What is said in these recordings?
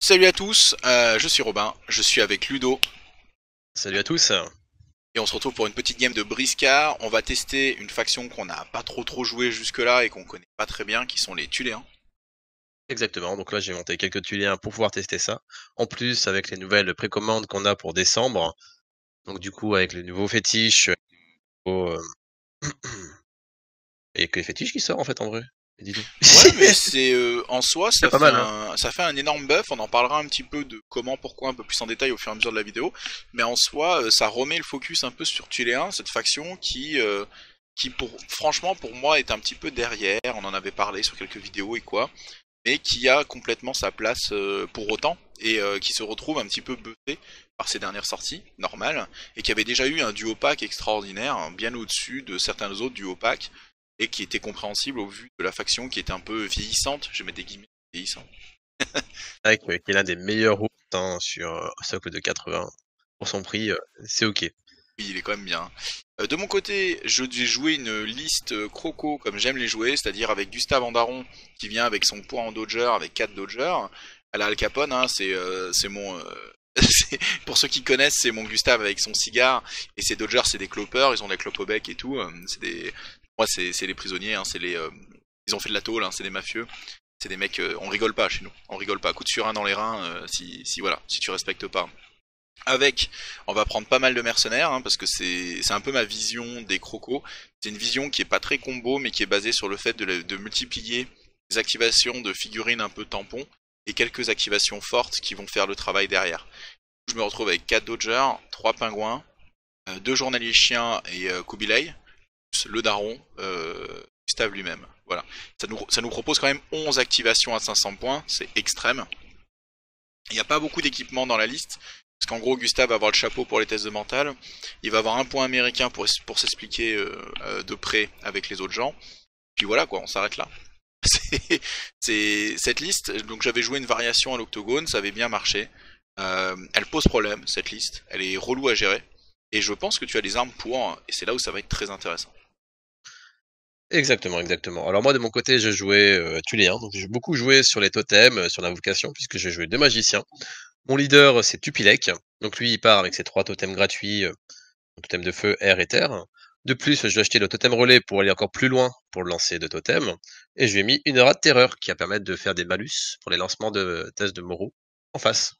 Salut à tous, je suis Robin, je suis avec Ludo Salut à tous. et on se retrouve pour une petite game de Briscard. On va tester une faction qu'on n'a pas trop joué jusque-là et qu'on connaît pas très bien, qui sont les Thuléens. Exactement, donc là j'ai monté quelques tuiliens pour pouvoir tester ça. En plus, avec les nouvelles précommandes qu'on a pour décembre, donc du coup avec les nouveaux fétiches, nouveaux, et que les fétiches qui sortent en fait en vrai. Dis-nous. Ouais, mais c'est en soi, C'est pas mal, hein. ça fait un énorme buff. On en parlera un petit peu de comment, pourquoi, un peu plus en détail au fur et à mesure de la vidéo. Mais en soi, ça remet le focus un peu sur Thuléen, cette faction qui franchement, pour moi, est un petit peu derrière. On en avait parlé sur quelques vidéos et quoi. Mais qui a complètement sa place pour autant, et qui se retrouve un petit peu buffé par ses dernières sorties, normales, et qui avait déjà eu un duo pack extraordinaire, hein, bien au-dessus de certains autres duo packs, et qui était compréhensible au vu de la faction qui était un peu vieillissante, je mets des guillemets vieillissante. Avec qui est l'un des meilleurs routes hein, sur socle de 80. Pour son prix, c'est ok. Oui, il est quand même bien. De mon côté, je vais jouer une liste croco comme j'aime les jouer, c'est-à-dire avec Gustave Andaron qui vient avec son poids en dodger, avec 4 dodgers. À la Al Capone, hein, c'est mon pour ceux qui connaissent, c'est mon Gustave avec son cigare et ses dodgers, c'est des clopeurs, ils ont des clopes au bec et tout. C'est des, moi c'est les prisonniers, hein, c'est les, ils ont fait de la tôle, hein, c'est des mafieux, c'est des mecs, on rigole pas chez nous, on rigole pas. Coup de surin dans les reins, si voilà, si tu respectes pas. Avec, on va prendre pas mal de mercenaires, hein, parce que c'est un peu ma vision des crocos. C'est une vision qui est pas très combo, mais qui est basée sur le fait de multiplier les activations de figurines un peu tampons et quelques activations fortes qui vont faire le travail derrière. Je me retrouve avec 4 dodgers, 3 pingouins, 2 journaliers chiens et Kubilai, plus le daron, Gustave lui-même. Voilà. Ça nous propose quand même 11 activations à 500 points, c'est extrême. Il n'y a pas beaucoup d'équipements dans la liste, parce qu'en gros, Gustave va avoir le chapeau pour les tests de mental, il va avoir un point américain pour s'expliquer de près avec les autres gens, puis voilà quoi, on s'arrête là. C'est cette liste, donc j'avais joué une variation à l'octogone, ça avait bien marché. Elle pose problème, cette liste, elle est relou à gérer, et je pense que tu as les armes pour, et c'est là où ça va être très intéressant. Exactement, exactement. Alors moi de mon côté, je jouais Tuléen, donc j'ai beaucoup joué sur les totems, sur l'invocation, puisque j'ai joué 2 magiciens. Mon leader, c'est Tupilek, donc lui il part avec ses 3 totems gratuits, totem de feu, air et terre. De plus, je vais acheter le totem relais pour aller encore plus loin pour le lancer de totem. Et je lui ai mis une aura de terreur qui va permettre de faire des malus pour les lancements de tests de Moreau en face.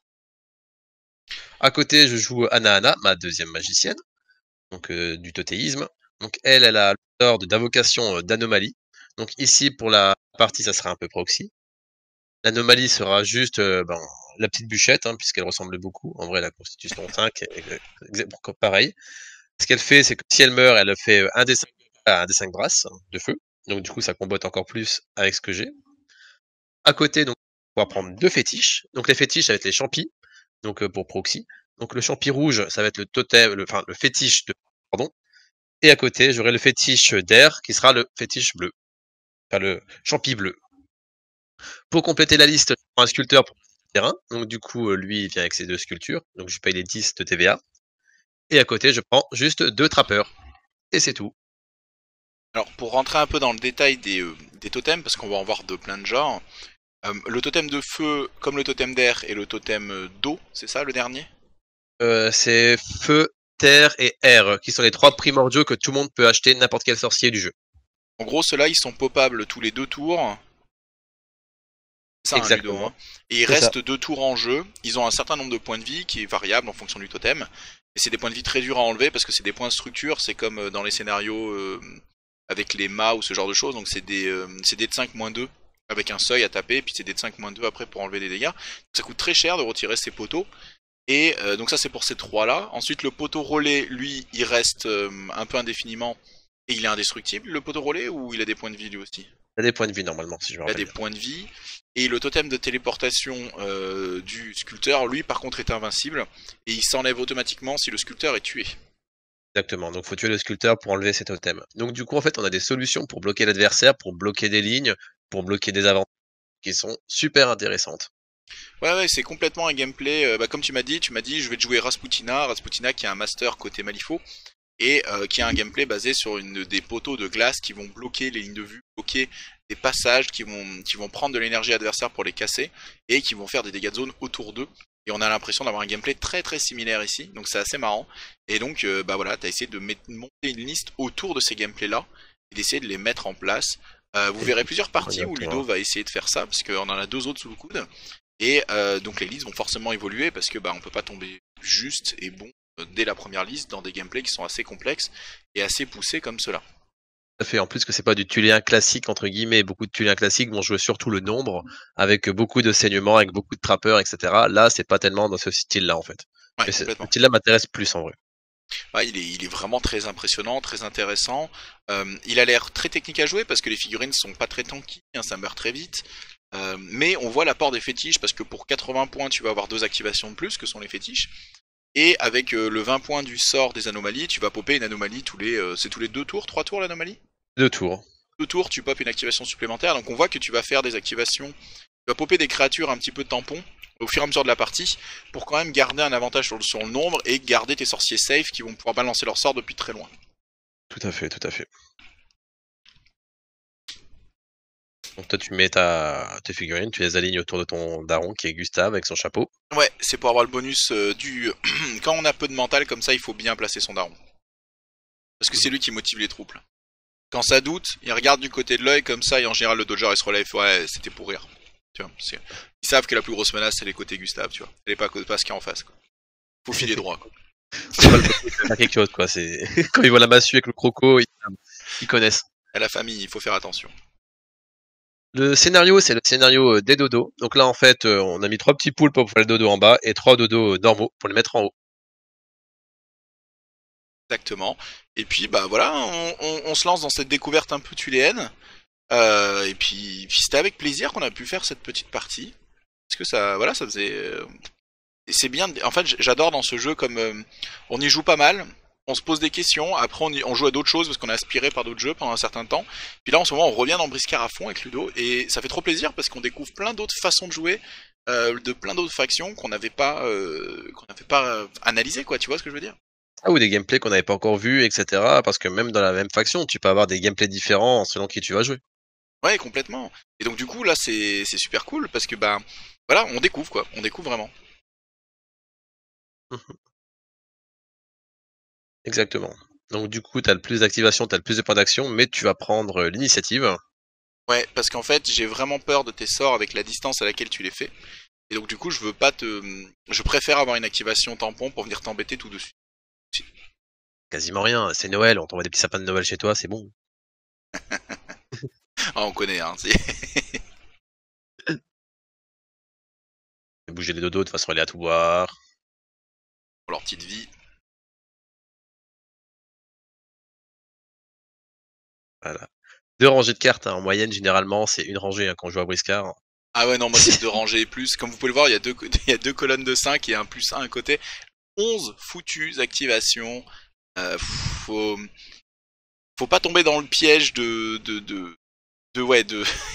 À côté, je joue Anahana, ma deuxième magicienne, donc du totéisme. Donc elle a l'ordre d'invocation d'anomalie. Donc ici, pour la partie, ça sera un peu proxy. L'anomalie sera juste la petite bûchette, hein, puisqu'elle ressemble beaucoup. En vrai, la constitution 5 est pareil. Ce qu'elle fait, c'est que si elle meurt, elle fait un des 5 brasses de feu. Donc du coup, ça combote encore plus avec ce que j'ai. À côté, donc, on va prendre 2 fétiches. Donc les fétiches, ça va être les champis, donc pour proxy. Donc le champi rouge, ça va être le totem, le fétiche de, pardon. Et à côté, j'aurai le fétiche d'air, qui sera le fétiche bleu, enfin le champi bleu. Pour compléter la liste, je prends un sculpteur pour le terrain. Donc du coup, lui, il vient avec ses 2 sculptures. Donc je paye les 10 de TVA. Et à côté, je prends juste 2 trappeurs. Et c'est tout. Alors pour rentrer un peu dans le détail des totems, parce qu'on va en voir de plein de genres, le totem de feu, comme le totem d'air et le totem d'eau, c'est ça le dernier? C'est feu, terre et air, qui sont les 3 primordiaux que tout le monde peut acheter, n'importe quel sorcier du jeu. En gros, ceux-là, ils sont popables tous les 2 tours. C'est ça, hein, Ludo, Exactement. hein. Et ils C'est ça. restent 2 tours en jeu. Ils ont un certain nombre de points de vie qui est variable en fonction du totem. Et c'est des points de vie très durs à enlever parce que c'est des points de structure. C'est comme dans les scénarios avec les mâts ou ce genre de choses. Donc c'est des de 5 2 avec un seuil à taper. Puis c'est des de 5 2 après pour enlever des dégâts. Ça coûte très cher de retirer ces poteaux. Et donc ça c'est pour ces 3 là. Ensuite le poteau relais, lui, il reste un peu indéfiniment. Et il est indestructible, le poteau relais, ou il a des points de vie lui aussi? Il y a des points de vie normalement, si je me Il a rappelle des bien. points de vie. Et le totem de téléportation du sculpteur, lui, par contre, est invincible. Et il s'enlève automatiquement si le sculpteur est tué. Exactement. Donc faut tuer le sculpteur pour enlever cet totem. Donc du coup, en fait, on a des solutions pour bloquer l'adversaire, pour bloquer des lignes, pour bloquer des avantages qui sont super intéressantes. Ouais, ouais, c'est complètement un gameplay. Bah, comme tu m'as dit, je vais te jouer Rasputina. Rasputina qui a un master côté Malifaux. et qui a un gameplay basé sur des poteaux de glace qui vont bloquer les lignes de vue, bloquer des passages, qui vont prendre de l'énergie adversaire pour les casser, et qui vont faire des dégâts de zone autour d'eux. Et on a l'impression d'avoir un gameplay très très similaire ici, donc c'est assez marrant. Et donc bah voilà, t'as essayé de monter une liste autour de ces gameplays là, et d'essayer de les mettre en place. Vous verrez plusieurs parties où Ludo va essayer de faire ça, parce qu'on en a 2 autres sous le coude. Et donc les listes vont forcément évoluer, parce que bah on peut pas tomber juste et bon dès la première liste dans des gameplays qui sont assez complexes et assez poussés comme cela. Tout à fait. En plus que c'est pas du Tuléen classique entre guillemets, beaucoup de Tuléens classiques vont jouer surtout le nombre, avec beaucoup de saignements, avec beaucoup de trappeurs, etc. Là, c'est pas tellement dans ce style-là en fait. Ouais, Mais ce complètement. style-là m'intéresse plus en vrai. Ouais, il est vraiment très impressionnant, très intéressant. Il a l'air très technique à jouer parce que les figurines sont pas très tanky, hein, ça meurt très vite. Mais on voit l'apport des fétiches parce que pour 80 points, tu vas avoir 2 activations de plus que sont les fétiches. Et avec le 20 points du sort des anomalies, tu vas popper une anomalie c'est tous les 2 tours, 3 tours l'anomalie? 2 tours. 2 tours, tu popes une activation supplémentaire. Donc on voit que tu vas faire des activations, tu vas popper des créatures un petit peu tampons au fur et à mesure de la partie pour quand même garder un avantage sur le nombre et garder tes sorciers safe qui vont pouvoir balancer leur sort depuis très loin. Tout à fait, tout à fait. Donc toi, tu mets tes figurines, tu les alignes autour de ton daron qui est Gustave avec son chapeau. Ouais, c'est pour avoir le bonus du... Quand on a peu de mental comme ça, il faut bien placer son daron. Parce que c'est lui qui motive les troupes. Quand ça doute, il regarde du côté de l'œil comme ça et en général le dodger il se relève, ouais, c'était pour rire. Tu vois, ils savent que la plus grosse menace c'est les côtés Gustave, tu vois. Elle est pas ce qu'il y a en face, quoi. Faut filer droit, quoi. C'est pas le côté de faire quelque chose, quoi. C'est quand ils voient la massue avec le croco, ils connaissent. À la famille, il faut faire attention. Le scénario, c'est le scénario des dodos. Donc là, en fait, on a mis 3 petits poules pour faire le dodo en bas et 3 dodos normaux pour les mettre en haut. Exactement. Et puis, bah voilà, on se lance dans cette découverte un peu tuléenne. Et puis c'était avec plaisir qu'on a pu faire cette petite partie. Parce que ça, voilà, ça faisait... Et c'est bien, en fait j'adore dans ce jeu comme on y joue pas mal, on se pose des questions, après on joue à d'autres choses parce qu'on est aspiré par d'autres jeux pendant un certain temps, puis là en ce moment on revient dans Briscard à fond avec Ludo, et ça fait trop plaisir parce qu'on découvre plein d'autres façons de jouer, de plein d'autres factions qu'on n'avait pas, analysées, quoi, tu vois ce que je veux dire? Ah, ou des gameplays qu'on n'avait pas encore vus, etc. Parce que même dans la même faction, tu peux avoir des gameplays différents selon qui tu vas jouer. Ouais, complètement. Et donc du coup là c'est super cool parce que bah voilà, on découvre quoi, on découvre vraiment. Mhm. Exactement. Donc du coup, tu as le plus d'activation, tu as le plus de points d'action, mais tu vas prendre l'initiative. Ouais, parce qu'en fait j'ai vraiment peur de tes sorts avec la distance à laquelle tu les fais. Et donc du coup, je préfère avoir une activation tampon pour venir t'embêter tout dessus. Quasiment rien. C'est Noël, on t'envoie des petits sapins de Noël chez toi, c'est bon. Ah, on connaît, hein. Bouger les dodos de façon aléatoire. Pour leur petite vie. Voilà. 2 rangées de cartes, hein. En moyenne, généralement, c'est une rangée hein, quand on joue à Briscard. Ah ouais, non, moi c'est 2 rangées et plus. Comme vous pouvez le voir, il y a 2 colonnes de 5 et un plus 1 à côté. 11 foutues activations. Faut, faut pas tomber dans le piège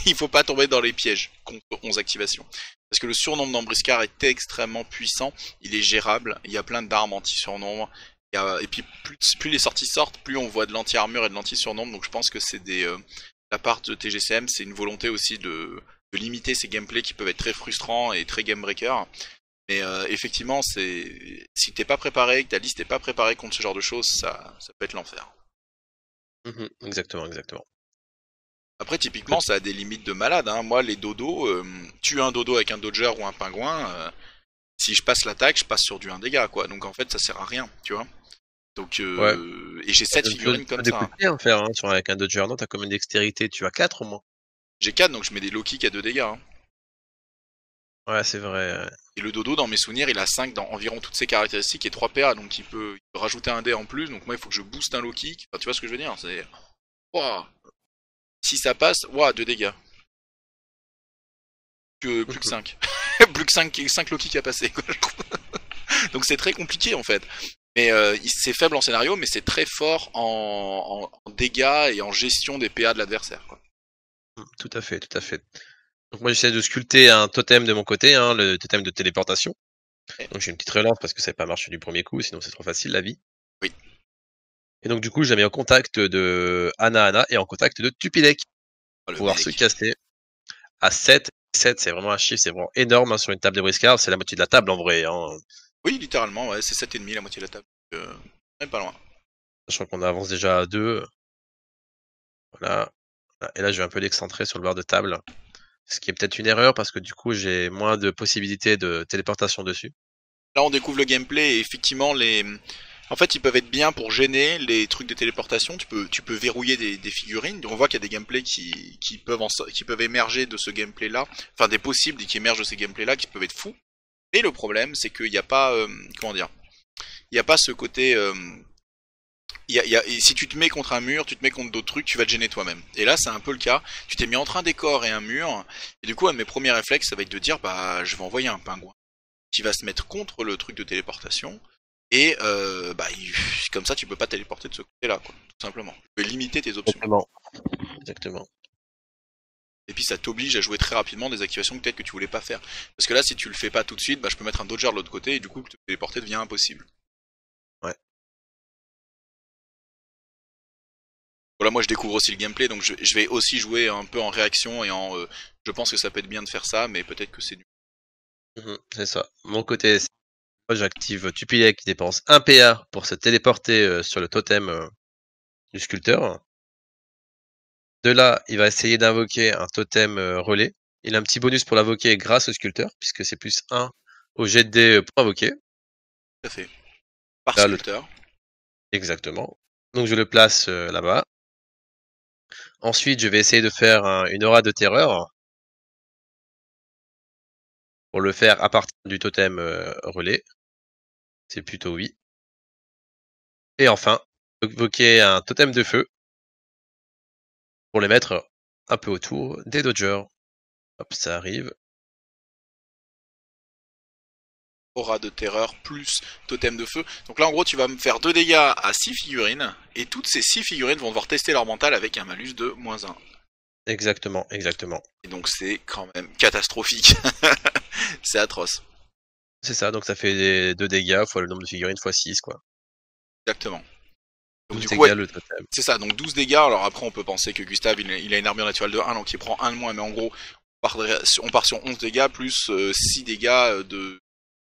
il faut pas tomber dans les pièges contre 11 activations. Parce que le surnombre dans Briscard est extrêmement puissant, il est gérable, il y a plein d'armes anti-surnombre, et puis plus les sorties sortent, plus on voit de l'anti-armure et de l'anti-surnombre, donc je pense que c'est la part de TGCM, c'est une volonté aussi de limiter ces gameplays qui peuvent être très frustrants et très game breaker. Mais effectivement, si t'es pas préparé, que ta liste est pas préparée contre ce genre de choses, ça peut être l'enfer. Exactement, exactement. Après, typiquement, ça a des limites de malade, hein. Moi, les dodos, tuer un dodo avec un dodger ou un pingouin, si je passe l'attaque, je passe sur du 1 dégât, quoi. Donc en fait, ça sert à rien, tu vois. Donc, Ouais. et j'ai 7 figurines Tu comme peux des ça, coups hein. de pied hein, faire hein, avec un Dodger. Non, t'as combien de dextérité? Tu as 4 au moins. J'ai 4, donc je mets des low kicks à 2 dégâts, hein. Ouais, c'est vrai. Et le dodo, dans mes souvenirs, il a 5 dans environ toutes ses caractéristiques et 3 PA, donc il peut rajouter un dé en plus. Donc moi, il faut que je booste un low kick. Enfin, tu vois ce que je veux dire? C'est... Ouah. Si ça passe, ouah, 2 dégâts. Plus que 5. Plus que 5 low kicks à passer, quoi. Donc c'est très compliqué, en fait. Mais c'est faible en scénario, mais c'est très fort en dégâts et en gestion des PA de l'adversaire, quoi. Tout à fait, tout à fait. Donc moi j'essaie de sculpter un totem de mon côté, hein, le totem de téléportation. Et- Donc j'ai une petite relance parce que ça n'a pas marché du premier coup, sinon c'est trop facile la vie. Oui. Et donc du coup, je la mets en contact de Ana et en contact de Tupilek Oh, pour le pouvoir se mec. casser à 7. 7, c'est vraiment un chiffre, c'est vraiment énorme hein, sur une table de briscard, c'est la moitié de la table en vrai. Hein. Oui, littéralement, ouais, c'est 7,5 la moitié de la table. Même pas loin. Sachant qu'on avance déjà à 2. Voilà. Et là, je vais un peu l'excentrer sur le bord de table. Ce qui est peut-être une erreur parce que du coup, j'ai moins de possibilités de téléportation dessus. Là, on découvre le gameplay et effectivement, en fait, ils peuvent être bien pour gêner les trucs de téléportation. Tu peux verrouiller des figurines. On voit qu'il y a des gameplays qui peuvent émerger de ce gameplay-là. Enfin, des possibles qui émergent de ces gameplays-là qui peuvent être fous. Et le problème, c'est qu'il n'y a pas, comment dire, il n'y a pas ce côté, et si tu te mets contre un mur, tu te mets contre d'autres trucs, tu vas te gêner toi-même. Et là, c'est un peu le cas. Tu t'es mis entre un décor et un mur, et du coup, un de mes premiers réflexes, ça va être de dire, bah, je vais envoyer un pingouin qui va se mettre contre le truc de téléportation, et comme ça, tu peux pas téléporter de ce côté-là, quoi, tout simplement. Tu peux limiter tes options. Exactement. Exactement. Et puis ça t'oblige à jouer très rapidement des activations peut-être que tu voulais pas faire. Parce que là, si tu le fais pas tout de suite, bah, je peux mettre un dodger de l'autre côté, et du coup, te téléporter devient impossible. Ouais. Voilà, moi je découvre aussi le gameplay, donc je vais aussi jouer un peu en réaction et je pense que ça peut être bien de faire ça, mais peut-être que c'est nul. C'est ça. Mon côté, moi j'active Tupilek qui dépense 1 PA pour se téléporter sur le totem du sculpteur. De là, il va essayer d'invoquer un totem relais. Il a un petit bonus pour l'invoquer grâce au sculpteur, puisque c'est plus 1 au jet de dés pour invoquer. Tout à fait. Par Là, sculpteur. exactement. Donc je le place là-bas. Ensuite, je vais essayer de faire une aura de terreur pour le faire à partir du totem relais. C'est plutôt oui. Et enfin, invoquer un totem de feu pour les mettre un peu autour des dodgers. Hop, ça arrive. Aura de terreur plus totem de feu. Donc là en gros tu vas me faire 2 dégâts à 6 figurines, et toutes ces 6 figurines vont devoir tester leur mental avec un malus de -1. Exactement, exactement. Et donc c'est quand même catastrophique. C'est atroce. C'est ça, donc ça fait 2 dégâts fois le nombre de figurines fois 6, quoi. Exactement. Donc 12 du coup ouais, dégâts le totem. c'est ça, donc 12 dégâts. Alors après on peut penser que Gustave il a une armure naturelle de 1, donc il prend 1 de moins, mais en gros on part sur 11 dégâts plus 6 dégâts de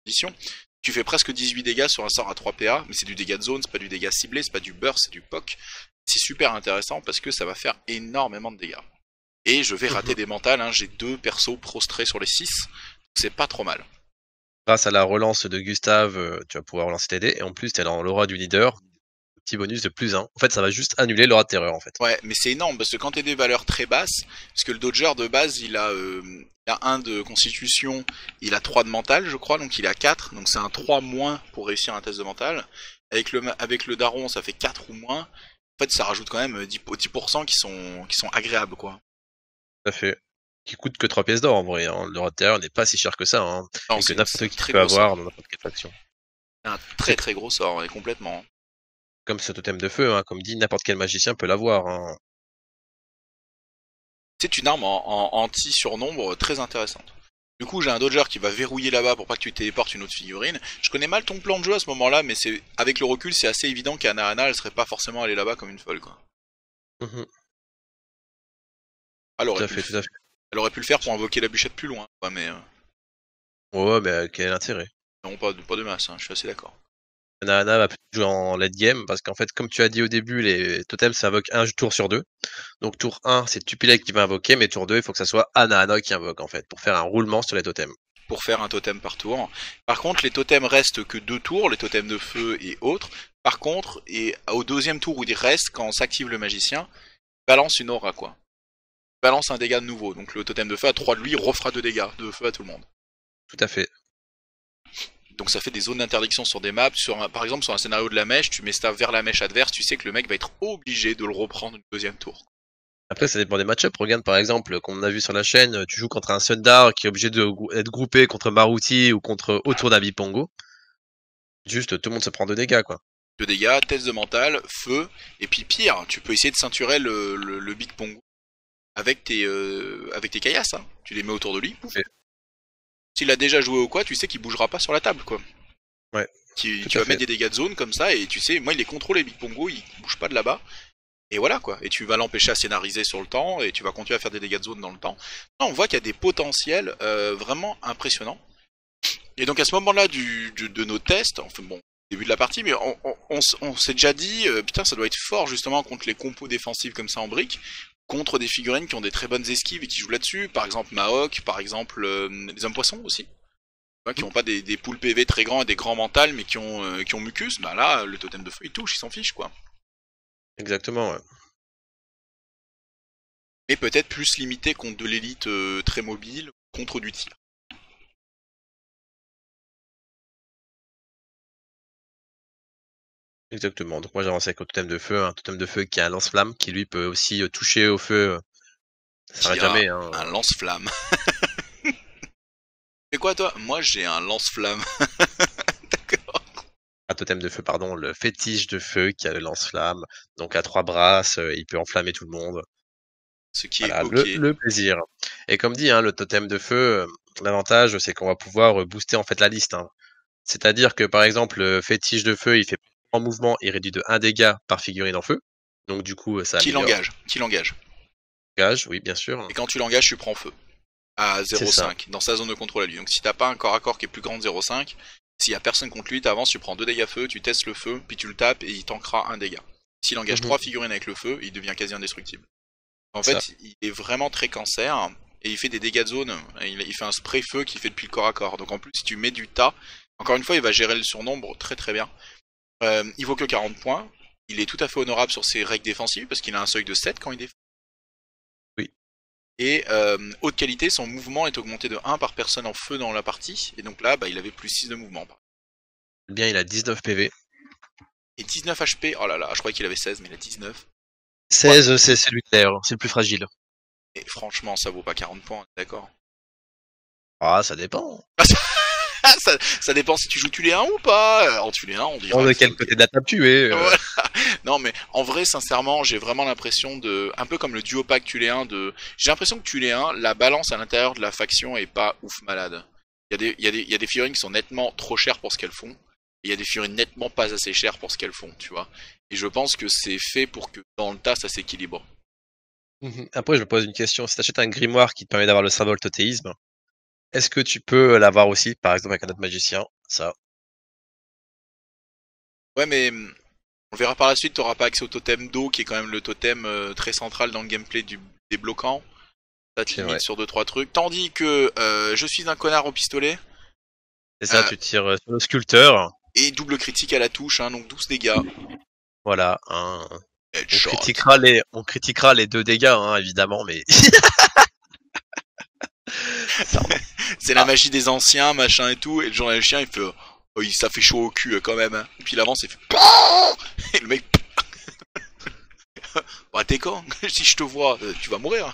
position. Tu fais presque 18 dégâts sur un sort à 3 PA, mais c'est du dégât de zone, c'est pas du dégât ciblé, c'est pas du burst, c'est du POC. C'est super intéressant parce que ça va faire énormément de dégâts. Et je vais rater des mentales, hein. J'ai 2 persos prostrés sur les 6, c'est pas trop mal. Grâce à la relance de Gustave, tu vas pouvoir relancer tes dés, et en plus t'es dans l'aura du leader, petit bonus de +1. En fait, ça va juste annuler l'aura de terreur, en fait. Ouais, mais c'est énorme parce que quand t'es des valeurs très basses, parce que le Dodger de base il a 1 de constitution, il a 3 de mental je crois, donc il a 4, donc c'est un 3 moins pour réussir un test de mental. Avec le daron ça fait 4 ou moins. En fait ça rajoute quand même 10% qui sont agréables quoi. Tout à fait. Qui coûte que 3 pièces d'or en vrai, hein. L'aura de terreur n'est pas si cher que ça, hein, Non, et que c'est un n'importe qui très peut gros sort. avoir dans n'importe quelle faction. C'est un C'est très gros sort, ouais, complètement. comme ce totem de feu, hein, comme dit, n'importe quel magicien peut l'avoir, hein. C'est une arme en anti-surnombre très intéressante. Du coup, j'ai un Dodger qui va verrouiller là-bas pour pas que tu téléportes une autre figurine. Je connais mal ton plan de jeu à ce moment-là, mais c'est avec le recul, c'est assez évident qu'Anna elle serait pas forcément allée là-bas comme une folle, quoi. Elle Tout aurait à pu fait, tout à fait. elle aurait pu le faire pour invoquer la bûchette plus loin, quoi, mais Ouais, mais quel intérêt? non, pas de masse, hein, je suis assez d'accord. Nahana va plutôt jouer en late game parce qu'en fait, comme tu as dit au début, les totems s'invoquent un tour sur 2. Donc tour 1, c'est Tupilek qui va invoquer, mais tour 2, il faut que ça soit Anahana qui invoque en fait, pour faire un roulement sur les totems. Pour faire un totem par tour. Par contre, les totems restent que 2 tours, les totems de feu et autres. Par contre, et au deuxième tour où il reste, quand on s'active le magicien, balance une aura, quoi. Balance un dégât de nouveau. Donc le totem de feu à 3 de lui refera 2 dégâts de feu à tout le monde. Tout à fait. Donc ça fait des zones d'interdiction sur des maps. Par exemple, sur un scénario de la mèche, tu mets ça vers la mèche adverse, tu sais que le mec va être obligé de le reprendre une deuxième tour. Après, ça dépend des match-ups. Regarde par exemple, comme on a vu sur la chaîne, tu joues contre un Sundar qui est obligé d'être groupé contre Maruti ou contre autour d'un Bipongo. Juste, tout le monde se prend 2 dégâts, quoi. 2 dégâts, test de mental, feu, et puis pire, tu peux essayer de ceinturer le Big Pongo avec tes caillasses, hein. Tu les mets autour de lui, pouf. Ouais. S'il a déjà joué ou quoi, tu sais qu'il bougera pas sur la table, quoi. Ouais. Tout Tu à vas mettre fait. des dégâts de zone comme ça, et tu sais, moi il est contrôlé, Big Pongo, il bouge pas de là-bas. Et voilà quoi, et tu vas l'empêcher à scénariser sur le temps, et tu vas continuer à faire des dégâts de zone dans le temps. Non, on voit qu'il y a des potentiels vraiment impressionnants. Et donc à ce moment-là de nos tests, enfin bon, début de la partie, mais on s'est déjà dit, putain ça doit être fort justement contre les compos défensifs comme ça en briques, contre des figurines qui ont des très bonnes esquives et qui jouent là-dessus, par exemple Maok, par exemple les hommes poissons aussi, qui Mm. ont pas des poules PV très grands et des grands mentales mais qui ont mucus, bah là le totem de feu il touche, il s'en fiche quoi. Exactement, ouais. Et peut-être plus limité contre de l'élite très mobile, contre du tir. Exactement. Donc moi j'ai avancé avec un totem de feu qui a un lance-flamme, qui lui peut aussi toucher au feu. Ça s'arrête Qui a jamais, hein. un lance-flamme. C'est quoi toi? Moi j'ai un lance-flamme. D'accord. Un totem de feu, pardon, le fétiche de feu qui a le lance-flamme. Donc à 3 brasses, il peut enflammer tout le monde. Ce qui est Voilà, ok. le plaisir. Et comme dit, hein, le totem de feu, l'avantage c'est qu'on va pouvoir booster en fait la liste, hein. C'est-à-dire que par exemple, le fétiche de feu, il fait en mouvement, il réduit de 1 dégât par figurine en feu. Donc du coup, ça Qui améliore. l'engage? Qui l'engage? Gage, oui, bien sûr. Et quand tu l'engages, tu prends feu. À C'est ça. 0,5 dans sa zone de contrôle à lui. Donc si t'as pas un corps à corps qui est plus grand de 0,5, s'il y a personne contre lui, t'avances, tu prends 2 dégâts feu, tu testes le feu, puis tu le tapes et il tankera un dégât. S'il engage Mmh. 3 figurines avec le feu, il devient quasi indestructible. En Ça. fait, il est vraiment très cancer et il fait des dégâts de zone. Il fait un spray feu qui fait depuis le corps à corps. Donc en plus, si tu mets du tas, encore une fois, il va gérer le surnombre très très bien. Il vaut que 40 points. Il est tout à fait honorable sur ses règles défensives parce qu'il a un seuil de 7 quand il défend. Oui. Et haute qualité, son mouvement est augmenté de 1 par personne en feu dans la partie. Et donc là, bah, il avait plus 6 de mouvement. Bien, il a 19 PV. Et 19 HP, oh là là, je croyais qu'il avait 16, mais il a 19. 16, c'est lui nucléaire, c'est le plus fragile. Et franchement, ça vaut pas 40 points, d'accord. Ah, ça dépend. Ça dépend si tu joues Tuléen ou pas. En Tuléen, on Bon, dira de que c'est quel ok. côté de la table tu es Voilà. Non mais en vrai sincèrement j'ai vraiment l'impression de un peu comme le duo pack Tuléen de j'ai l'impression que Tuléen la balance à l'intérieur de la faction est pas ouf malade. Il y a des figurines qui sont nettement trop chères pour ce qu'elles font et il y a des figurines nettement pas assez chères pour ce qu'elles font, tu vois. Et je pense que c'est fait pour que dans le tas ça s'équilibre. Après, je me pose une question. Si tu achètes un grimoire qui te permet d'avoir le symbole totéisme, est-ce que tu peux l'avoir aussi, par exemple, avec un autre magicien? Ça, Ouais mais on verra par la suite, t'auras pas accès au totem d'eau qui est quand même le totem très central dans le gameplay des bloquants. Ça te c'est limite vrai. sur 2-3 trucs. Tandis que je suis un connard au pistolet. C'est ça, Euh, tu tires sur le sculpteur. Et double critique à la touche, hein, donc 12 dégâts. Voilà, hein. Headshot. On critiquera les 2 dégâts, hein, évidemment, mais pardon. C'est la Ah, magie des anciens, machin et tout. Et le journal chien, il fait oh, ça fait chaud au cul quand même. Hein. Et puis il avance et fait et le mec bah t'es con, si je te vois, tu vas mourir.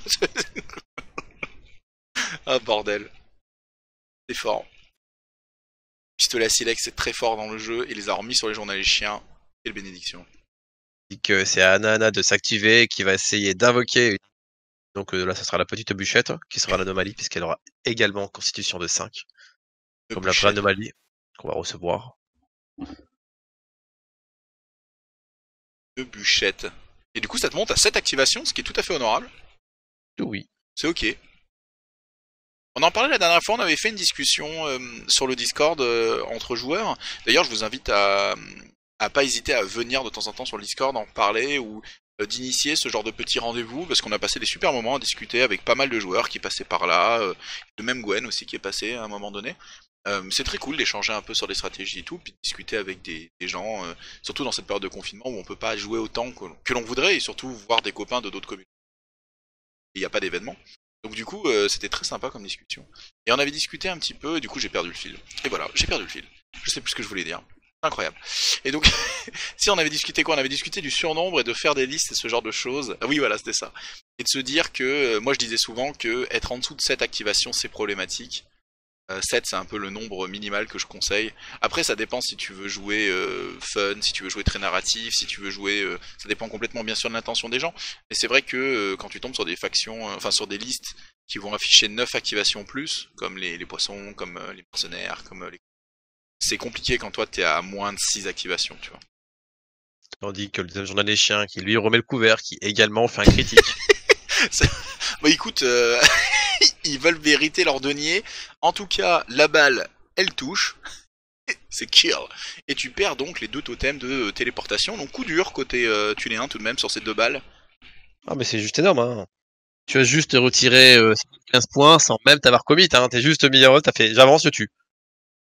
Ah bordel. C'est fort. Pistolet à silex, c'est très fort dans le jeu. Et les a remis sur les journaux chiens. Quelle bénédiction. dit que c'est à Anana de s'activer, qui va essayer d'invoquer. Donc là, ça sera la petite bûchette, qui sera l'anomalie, puisqu'elle aura également constitution de 5, De comme la vraie bûchette. anomalie qu'on va recevoir. De bûchette. Et du coup, ça te monte à 7 activations, ce qui est tout à fait honorable. Oui, C'est ok. On en parlait la dernière fois, on avait fait une discussion sur le Discord entre joueurs. D'ailleurs, je vous invite à pas hésiter à venir de temps en temps sur le Discord en parler ou d'initier ce genre de petits rendez-vous parce qu'on a passé des super moments à discuter avec pas mal de joueurs qui passaient par là, de même Gwen aussi qui est passé à un moment donné. C'est très cool d'échanger un peu sur des stratégies et tout, puis de discuter avec des gens, surtout dans cette période de confinement où on peut pas jouer autant que l'on voudrait et surtout voir des copains de d'autres communautés. Il n'y a pas d'événement. Donc du coup, c'était très sympa comme discussion. Et on avait discuté un petit peu, et du coup j'ai perdu le fil. Et voilà, j'ai perdu le fil. Je sais plus ce que je voulais dire. Incroyable. Et donc, si on avait discuté quoi? On avait discuté du surnombre et de faire des listes et ce genre de choses. Ah oui, voilà, c'était ça. Et de se dire que, moi je disais souvent que être en dessous de 7 activations c'est problématique. 7 c'est un peu le nombre minimal que je conseille. Après ça dépend si tu veux jouer fun, si tu veux jouer très narratif, si tu veux jouer... ça dépend complètement bien sûr de l'intention des gens. Mais c'est vrai que quand tu tombes sur des factions, enfin sur des listes qui vont afficher 9 activations plus, comme les poissons, comme les mercenaires, comme les... c'est compliqué quand toi t'es à moins de 6 activations, tu vois. Tandis que le journal des chiens, qui lui remet le couvert, qui également fait un critique. Bah écoute, ils veulent vériter leur denier. En tout cas, la balle, elle touche. C'est kill. Et tu perds donc les 2 totems de téléportation. Donc coup dur côté Tuléen tout de même sur ces 2 balles. Ah, mais c'est juste énorme, hein. Tu as juste retiré 15 points sans même t'avoir commit, hein. T'es juste mis en mode, t'as fait j'avance, je tue.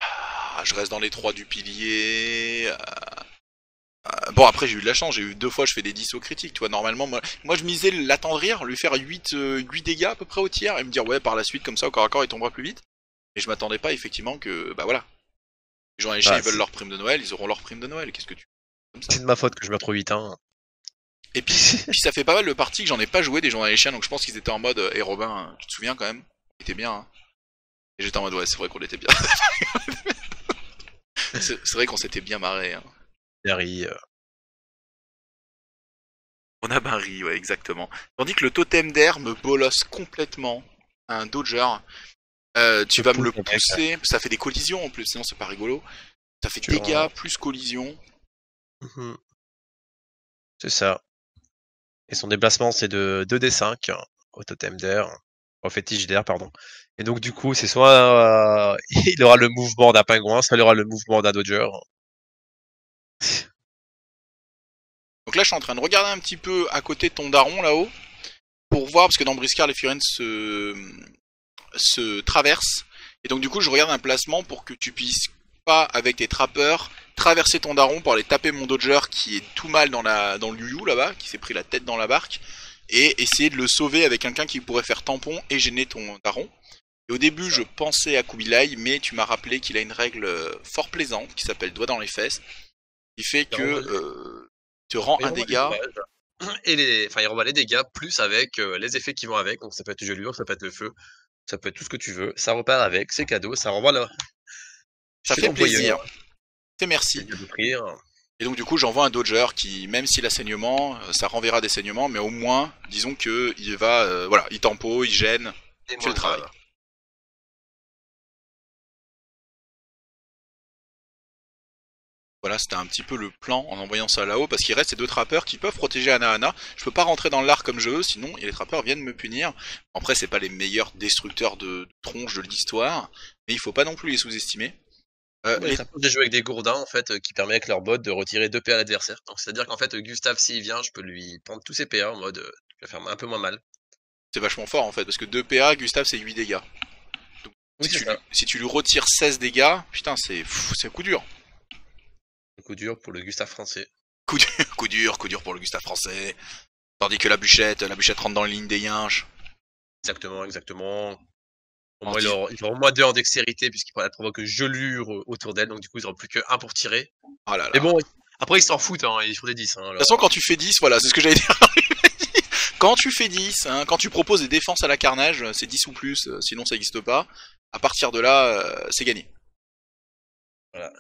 Ah, je reste dans les 3 du pilier. Bon après j'ai eu de la chance, j'ai eu 2 fois je fais des 10 au critique, tu vois, normalement moi je misais l'attendrir, lui faire 8 dégâts à peu près au tiers et me dire ouais par la suite comme ça au corps à corps il tombera plus vite. Et je m'attendais pas effectivement que bah voilà. Les gens à l'échelle Ah, ils veulent leur prime de Noël, ils auront leur prime de Noël, qu'est-ce que tu comme ça. c'est de ma faute que je meurs trop vite, hein. Et puis ça fait pas mal de parties que j'en ai pas joué des journalistes, donc je pense qu'ils étaient en mode et Robin, tu te souviens quand même, il était bien hein. Et j'étais en mode ouais c'est vrai qu'on était bien. c'est vrai qu'on s'était bien marré hein. Harry, On a Barry, ouais, exactement. Tandis que le totem d'air me bolosse complètement un Dodger. Tu vas me le pousser, ça fait des collisions en plus, sinon c'est pas rigolo. Ça fait dégâts plus collisions. C'est ça. Et son déplacement, c'est de 2d5 au totem d'air, au fétiche d'air, pardon. Et donc, du coup, c'est soit il aura le mouvement d'un pingouin, soit il aura le mouvement d'un Dodger. Donc là, je suis en train de regarder un petit peu à côté de ton daron là-haut pour voir, parce que dans Briscard, les Furens se traversent. Et donc, du coup, je regarde un placement pour que tu puisses pas, avec tes trappeurs, traverser ton daron pour aller taper mon Dodger qui est tout mal dans le Yu là-bas, qui s'est pris la tête dans la barque, et essayer de le sauver avec quelqu'un qui pourrait faire tampon et gêner ton daron. Et au début, je pensais à Kubilai, mais tu m'as rappelé qu'il a une règle fort plaisante qui s'appelle doigt dans les fesses, qui fait que te rend un dégât. Et il renvoie les dégâts plus avec les effets qui vont avec. Donc ça peut être gelure, ça peut être le feu, ça peut être tout ce que tu veux. Ça repart avec, c'est cadeau, ça renvoie là. Ça fait plaisir. C'est merci. Et donc du coup j'envoie un Dodger qui, même s'il a saignement, ça renverra des saignements, mais au moins, disons que il va, voilà, il tempo, il gêne, il fait le travail. Voilà, c'était un petit peu le plan en envoyant ça là-haut, parce qu'il reste ces 2 trappeurs qui peuvent protéger Anahana. Je peux pas rentrer dans l'art comme je veux, sinon les trappeurs viennent me punir. Après, c'est pas les meilleurs destructeurs de tronches de l'histoire, mais il faut pas non plus les sous-estimer. Les trappeurs, j'ai joué avec des gourdins en fait, qui permettent avec leur bot de retirer 2 PA à l'adversaire. Donc c'est-à-dire qu'en fait, Gustave, s'il vient, je peux lui prendre tous ses PA en mode, je vais faire un peu moins mal. C'est vachement fort en fait, parce que 2 PA, Gustave c'est 8 dégâts. Donc, oui, si tu lui retires 16 dégâts, putain, c'est coup dur. Coup dur pour le Gustave français. Coup dur pour le Gustave français. Tandis que la bûchette rentre dans les lignes des yinches. Exactement. Au moins, il aura au moins 2 en dextérité, puisqu'il pourra provoquer gelure autour d'elle, donc du coup, ils n'auront plus que 1 pour tirer. Oh là là. Mais bon, après, ils s'en foutent, hein, ils font des 10. Hein, de toute façon, quand tu fais 10, voilà, c'est ce que j'allais dire. Quand tu fais 10, hein, quand tu proposes des défenses à la carnage, c'est 10 ou plus, sinon ça n'existe pas. À partir de là, c'est gagné. Voilà.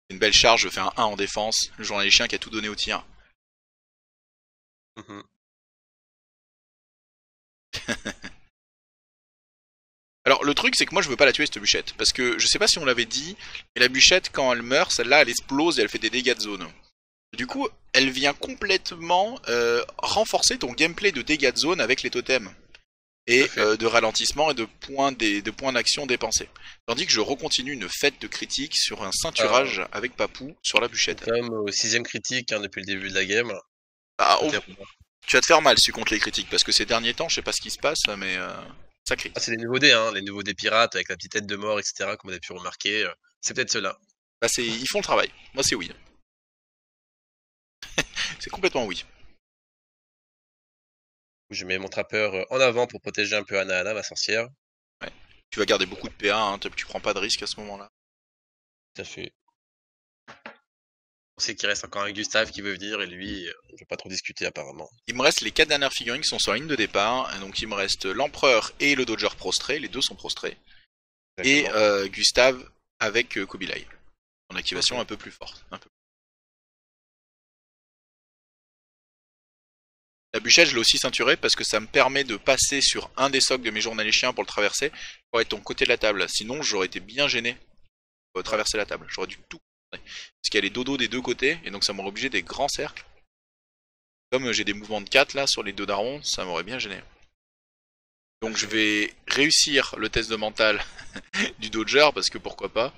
Une belle charge, je fais un 1 en défense. Le journal des chiens qui a tout donné au tir. Alors le truc c'est que moi je veux pas la tuer cette bûchette, parce que je sais pas si on l'avait dit, mais la bûchette quand elle meurt, celle-là elle explose et elle fait des dégâts de zone. Du coup elle vient complètement renforcer ton gameplay de dégâts de zone avec les totems. Et de ralentissement et de points d'action dépensés. Tandis que je recontinue une fête de critique sur un ceinturage avec Papou sur la bûchette. Quand même au 6ème critique hein, depuis le début de la game. Ah, tu vas te faire mal si tu comptes les critiques, parce que ces derniers temps je sais pas ce qui se passe, mais ça crie. Ah, c'est les nouveaux dés, hein, les nouveaux dés pirates avec la petite tête de mort, etc. Comme on a pu remarquer. C'est peut-être ceux-là. Bah ils font le travail. Moi c'est oui. C'est complètement oui. Je mets mon trappeur en avant pour protéger un peu Anahana, ma sorcière. Ouais. Tu vas garder beaucoup de PA, hein, tu prends pas de risque à ce moment-là. Tout à fait. On sait qu'il reste encore un Gustave qui veut venir et lui, je vais pas trop discuter apparemment. Il me reste les 4 dernières figurines qui sont sur la ligne de départ, donc il me reste l'empereur et le Dodger prostré, les deux sont prostrés. Exactement. Et Gustave avec Kubilai. En activation un peu plus forte. La bûchette, je l'ai aussi ceinturée parce que ça me permet de passer sur un des socles de mes journaliers chiens pour le traverser, pour être ton côté de la table. Sinon, j'aurais été bien gêné. traverser la table. J'aurais dû tout contourner. Parce qu'il y a les dodos des deux côtés, et donc ça m'aurait obligé des grands cercles. Comme j'ai des mouvements de 4 là sur les deux darons, ça m'aurait bien gêné. Donc je vais réussir le test de mental du Dodger, parce que pourquoi pas.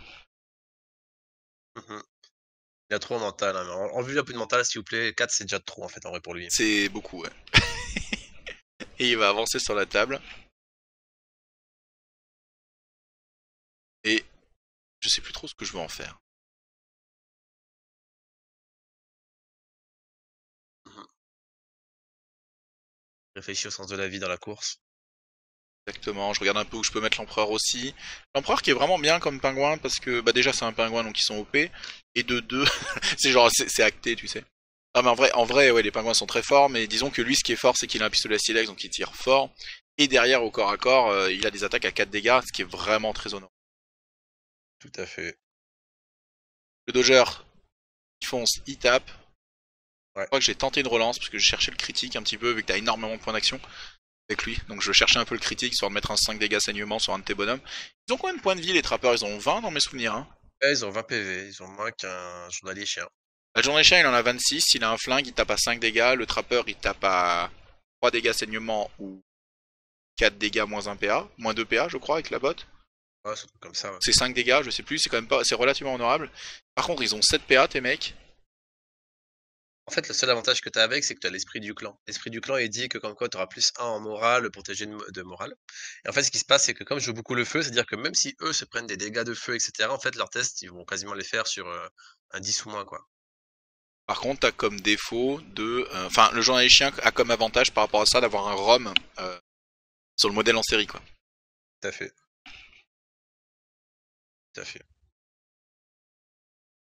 Il a trop en mental. Hein. En vue un peu de mental, s'il vous plaît. 4, c'est déjà trop en fait, en vrai, pour lui. C'est beaucoup, ouais. Et il va avancer sur la table. Et je sais plus trop ce que je veux en faire. Réfléchis au sens de la vie dans la course. Exactement, je regarde un peu où je peux mettre l'empereur aussi. L'empereur qui est vraiment bien comme pingouin parce que bah déjà c'est un pingouin donc ils sont OP. Et de deux, c'est genre c'est acté tu sais. Ah mais en vrai ouais les pingouins sont très forts mais disons que lui ce qui est fort c'est qu'il a un pistolet à silex donc il tire fort. Et derrière au corps à corps il a des attaques à 4 dégâts ce qui est vraiment très honorable. Tout à fait. Le Dodger il fonce, il tape. Ouais. Je crois que j'ai tenté une relance parce que je cherchais le critique un petit peu vu que t'as énormément de points d'action avec lui. Donc je cherchais un peu le critique, histoire de mettre un 5 dégâts saignement sur un de tes bonhommes. Ils ont combien de points de vie les trappeurs? Ils ont 20 dans mes souvenirs. Hein. Ouais, ils ont 20 PV, ils ont moins qu'un journalier chien. Le journée chien il en a 26, il a un flingue, il tape à 5 dégâts. Le trappeur il tape à 3 dégâts saignement ou 4 dégâts moins 1 PA. Moins 2 PA je crois avec la botte. Ouais, c'est un truc comme ça. Ouais. C'est 5 dégâts, je sais plus, c'est quand même pas. C'est relativement honorable. Par contre ils ont 7 PA tes mecs. En fait, le seul avantage que tu as avec, c'est que tu as l'esprit du clan. L'esprit du clan, il dit que comme quoi tu auras plus 1 en morale pour tes jets de morale. Et en fait, ce qui se passe, c'est que comme je joue beaucoup le feu, c'est-à-dire que même si eux se prennent des dégâts de feu, etc., en fait, leurs tests, ils vont quasiment les faire sur un 10 ou moins, quoi. Par contre t'as comme défaut de. Enfin le journée chien a comme avantage par rapport à ça d'avoir un ROM sur le modèle en série quoi. Tout à fait. Tout à fait.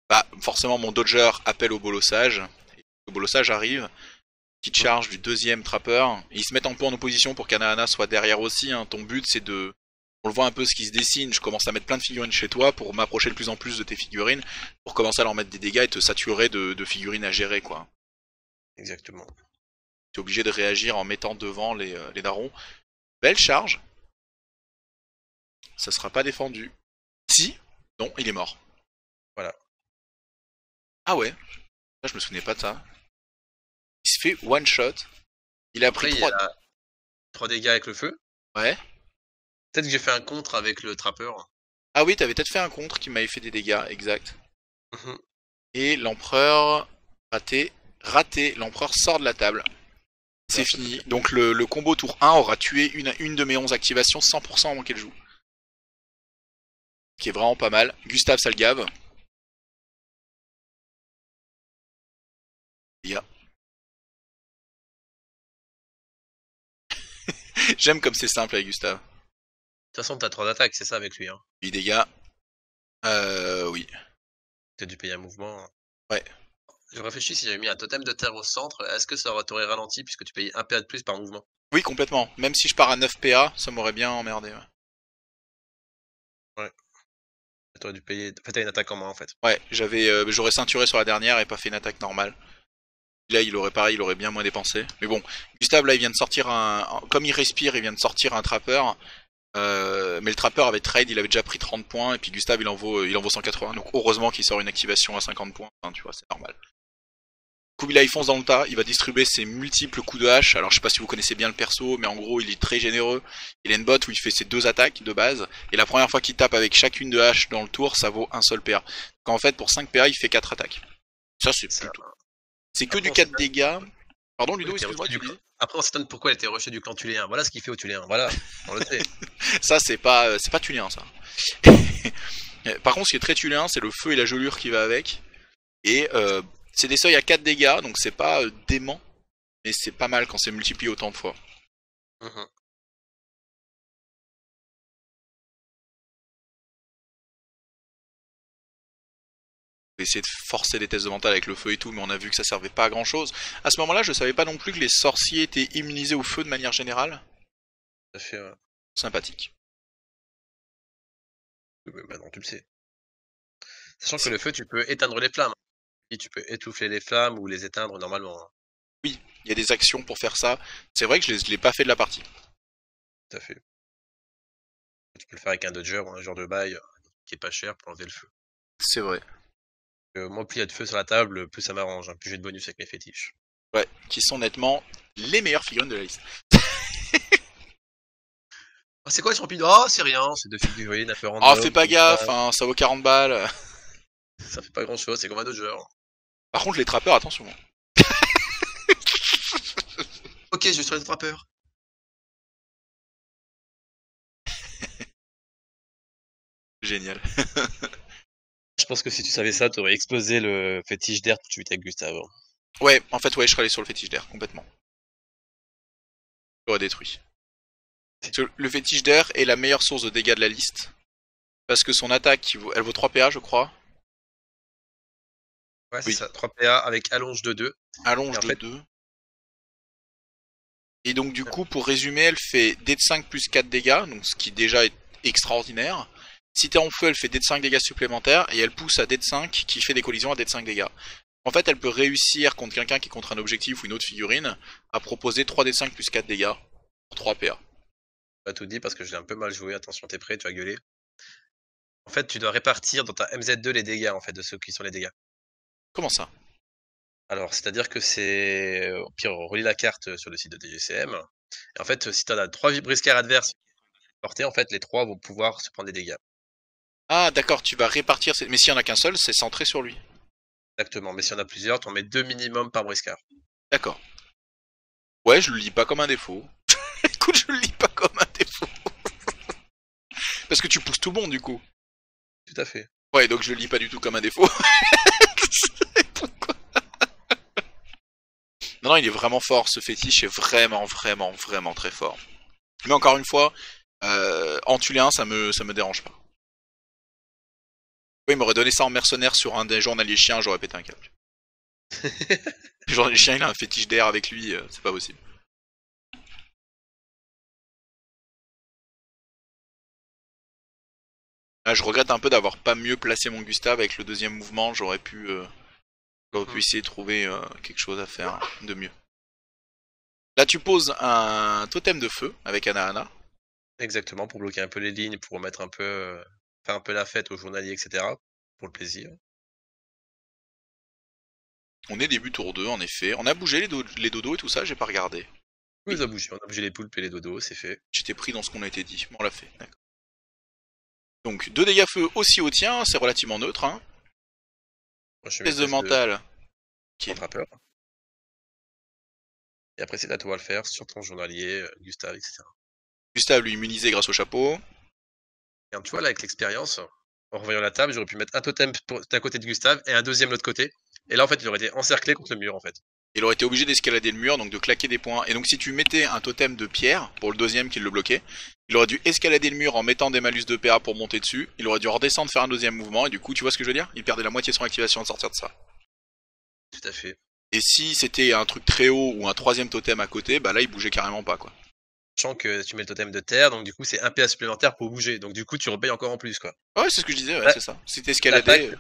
Bah forcément mon Dodger appelle au bolossage. Le bolossage arrive. Petite charge du deuxième trappeur. Ils se mettent un peu en opposition pour qu'Anahana soit derrière aussi. Hein. Ton but c'est de... On le voit un peu ce qui se dessine. Je commence à mettre plein de figurines chez toi pour m'approcher de plus en plus de tes figurines. Pour commencer à leur mettre des dégâts et te saturer de figurines à gérer quoi. Exactement. T'es obligé de réagir en mettant devant les darons. Belle charge. Ça sera pas défendu. Si. Non, il est mort. Voilà. Ah ouais. Ça je me souvenais pas de ça. Il se fait one shot. Il a Après, pris il y 3... a 3 dégâts avec le feu. Ouais. Peut-être que j'ai fait un contre avec le trappeur. Ah oui, t'avais peut-être fait un contre qui m'avait fait des dégâts, exact. Mhm. Et l'empereur raté. Raté, l'empereur sort de la table. C'est Ouais, fini. Donc le combo tour 1 aura tué une de mes 11 activations 100% avant qu'elle joue. Ce qui est vraiment pas mal. Gustave Salgave. J'aime comme c'est simple avec Gustave. De toute façon, t'as 3 attaques, c'est ça avec lui. Hein. 8 dégâts. Oui. T'as dû payer un mouvement. Ouais. Je réfléchis si j'avais mis un totem de terre au centre, est-ce que ça t'aurait ralenti puisque tu payais 1 PA de plus par mouvement? Oui, complètement. Même si je pars à 9 PA, ça m'aurait bien emmerdé. Ouais. T'aurais dû payer. En fait, t'as une attaque en moins en fait. Ouais, j'aurais ceinturé sur la dernière et pas fait une attaque normale. Là, il aurait pareil, il aurait bien moins dépensé. Mais bon, Gustave, là, il vient de sortir comme il respire, il vient de sortir un trappeur. Mais le trappeur avait trade, il avait déjà pris 30 points. Et puis Gustave, il en vaut 180. Donc heureusement qu'il sort une activation à 50 points. Enfin, tu vois, c'est normal. Du coup, là, il fonce dans le tas. Il va distribuer ses multiples coups de hache. Alors, je sais pas si vous connaissez bien le perso, mais en gros, il est très généreux. Il a une botte où il fait ses 2 attaques de base. Et la première fois qu'il tape avec chacune de hache dans le tour, ça vaut un seul PA. Donc en fait, pour 5 PA, il fait 4 attaques. Ça, c'est plutôt... C'est que du 4 dégâts. Pardon, Ludo, excuse-moi, tu disais. Après, on s'étonne pourquoi elle était rushée du clan tuléen. Voilà ce qu'il fait au tuléen. Voilà, on le sait. Ça, c'est pas tuléen, ça. Par contre, ce qui est très tuléen, c'est le feu et la gelure qui va avec. Et c'est des seuils à 4 dégâts, donc c'est pas dément. Mais c'est pas mal quand c'est multiplié autant de fois. Essayer de forcer des tests de mental avec le feu et tout, mais on a vu que ça servait pas à grand chose. À ce moment-là, je savais pas non plus que les sorciers étaient immunisés au feu de manière générale. Ça fait. Sympathique. Mais maintenant, tu le sais. Sachant que le feu, tu peux éteindre les flammes. Et tu peux étouffer les flammes ou les éteindre normalement. Oui, il y a des actions pour faire ça. C'est vrai que je l'ai pas fait de la partie. Tout à fait. Tu peux le faire avec un dodger ou un genre de bail. qui est pas cher pour enlever le feu. C'est vrai. Moi, plus il y a de feu sur la table, plus ça m'arrange, hein, plus j'ai de bonus avec mes fétiches. Ouais, qui sont nettement les meilleures figurines de la liste. Ah, c'est quoi les champignons? Oh, c'est rien, c'est 2 figurines un peu Ah, random, fais pas comme ça. gaffe, hein, ça vaut 40 balles. Ça fait pas grand chose, c'est comme un Dodger. Par contre, les trappeurs, attention. Ok, je vais sur les frappeurs. Génial. Je pense que si tu savais ça, t'aurais explosé le fétiche d'air tout de suite avec Gustave. Ouais, en fait, ouais, je serais allé sur le fétiche d'air, complètement. J'aurais détruit. Parce que le fétiche d'air est la meilleure source de dégâts de la liste. Parce que son attaque, elle vaut 3 PA, je crois. Ouais, c'est Oui. ça, 3 PA avec allonge de 2. Allonge de 2. Et donc, du coup, pour résumer, elle fait D de 5 plus 4 dégâts, donc ce qui déjà est extraordinaire. Si t'es en feu, elle fait D de 5 dégâts supplémentaires, et elle pousse à D de 5 qui fait des collisions à D de 5 dégâts. En fait, elle peut réussir contre quelqu'un qui est contre un objectif ou une autre figurine à proposer 3 D de 5 plus 4 dégâts pour 3 PA. Pas tout dit parce que je l'ai un peu mal joué, attention, t'es prêt, tu vas gueuler. En fait, tu dois répartir dans ta MZ2 les dégâts, en fait, de ceux qui sont les dégâts. Comment ça? Alors, c'est-à-dire que c'est... Au pire, relis la carte sur le site de DGCM. Et en fait, si t'en as 3 briscards adverses portés, en fait, les 3 vont pouvoir se prendre des dégâts. Ah, d'accord, tu vas répartir. Mais s'il y en a qu'un seul, c'est centré sur lui. Exactement, mais si on a plusieurs, t'en mets 2 minimum par briscard. D'accord. Ouais, je le lis pas comme un défaut. Écoute, je le lis pas comme un défaut. Parce que tu pousses tout le monde, du coup. Tout à fait. Ouais, donc je le lis pas du tout comme un défaut. Non, non, il est vraiment fort, ce fétiche est vraiment, vraiment, vraiment très fort. Mais encore une fois, en tuer un, ça me dérange pas. Oui, il m'aurait donné ça en mercenaire sur un des journaliers chiens, j'aurais pété un câble. Le journalier chien, il a un fétiche d'air avec lui, c'est pas possible. Là, je regrette un peu d'avoir pas mieux placé mon Gustave avec le deuxième mouvement, j'aurais pu essayer de trouver quelque chose à faire de mieux. Là, tu poses un totem de feu avec Anahana. Exactement, pour bloquer un peu les lignes, pour mettre un peu... faire un peu la fête aux journaliers, etc. Pour le plaisir. On est début tour 2, en effet. On a bougé les dodos et tout ça, j'ai pas regardé. Oui, on a bougé les poulpes et les dodos, c'est fait. J'étais pris dans ce qu'on a été dit, mais on l'a fait, d'accord. Donc 2 dégâts feu aussi au tien, c'est relativement neutre, hein. Test de mental. Qui est trappeur. Et après, c'est à toi à le faire sur ton journalier, Gustave, etc. Gustave lui immunisé grâce au chapeau. Et tu vois, là, avec l'expérience, en revoyant la table, j'aurais pu mettre un totem d'un côté de Gustave et un deuxième de l'autre côté. Et là, en fait, il aurait été encerclé contre le mur, en fait. Il aurait été obligé d'escalader le mur, donc de claquer des points. Et donc si tu mettais un totem de pierre, pour le deuxième qui le bloquait, il aurait dû escalader le mur en mettant des malus de PA pour monter dessus. Il aurait dû redescendre, faire un deuxième mouvement, et du coup, tu vois ce que je veux dire? Il perdait la moitié de son activation à sortir de ça. Tout à fait. Et si c'était un truc très haut ou un troisième totem à côté, bah là, il bougeait carrément pas, quoi. Sachant que tu mets le totem de terre, donc du coup, c'est un PA supplémentaire pour bouger. Donc du coup, tu repayes encore en plus, quoi. Ouais, c'est ce que je disais, ouais, Ouais. c'est ça. Si t'escaladais...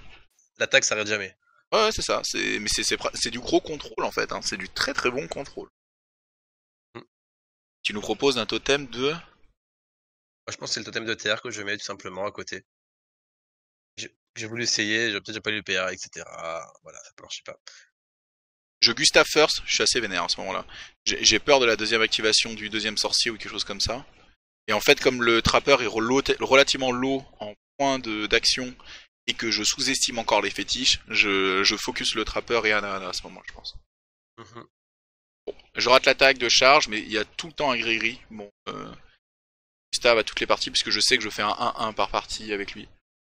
L'attaque s'arrête jamais. Ouais, c'est ça. Mais c'est du gros contrôle, en fait. Hein. C'est du très très bon contrôle. Tu nous proposes un totem de... Moi, je pense que c'est le totem de terre que je mets tout simplement à côté. J'ai voulu essayer, j'ai peut-être pas eu le PA, etc. Voilà, ça ne marchait pas. Je Gustave first, je suis assez vénère à ce moment-là. J'ai peur de la deuxième activation du deuxième sorcier ou quelque chose comme ça. Et en fait, comme le trappeur est relativement low en points d'action et que je sous-estime encore les fétiches, je focus le trappeur et Anna à ce moment, je pense. Bon, je rate l'attaque de charge, mais il y a tout le temps un gris-gris. Bon, Gustave à toutes les parties, puisque je sais que je fais un 1-1 par partie avec lui.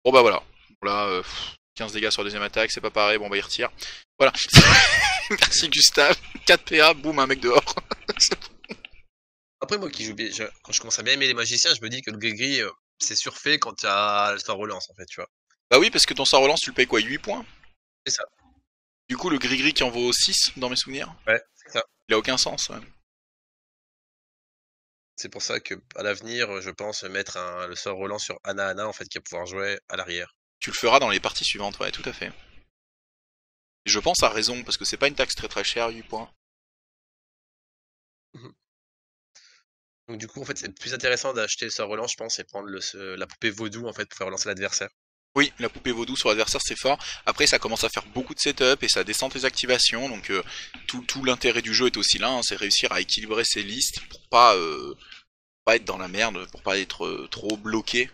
Bon bah voilà. Bon, là, 15 dégâts sur la deuxième attaque, c'est pas pareil, bon bah il retire. Voilà. Merci Gustave. 4 PA, boum, un mec dehors. Après, moi qui joue bien, quand je commence à bien aimer les magiciens, je me dis que le gris-gris, c'est surfait quand tu as le relance, en fait, tu vois. Bah oui, parce que ton sort relance, tu le payes quoi, 8 points? C'est ça. Du coup, le gris-gris qui en vaut 6 dans mes souvenirs? Ouais, c'est ça. Il a aucun sens, ouais. C'est pour ça que à l'avenir, je pense mettre le sort relance sur Anna, en fait, qui va pouvoir jouer à l'arrière. Tu le feras dans les parties suivantes, ouais, tout à fait. Et je pense à raison, parce que c'est pas une taxe très très chère, 8 points. Donc du coup, en fait, c'est plus intéressant d'acheter le sort relance, je pense, et prendre la poupée vaudou, en fait, pour faire relancer l'adversaire. Oui, la poupée vaudou sur l'adversaire c'est fort. Après ça commence à faire beaucoup de setup et ça descend tes activations. Donc tout l'intérêt du jeu est aussi là, hein, c'est réussir à équilibrer ses listes pour pas être dans la merde, pour pas être trop bloqué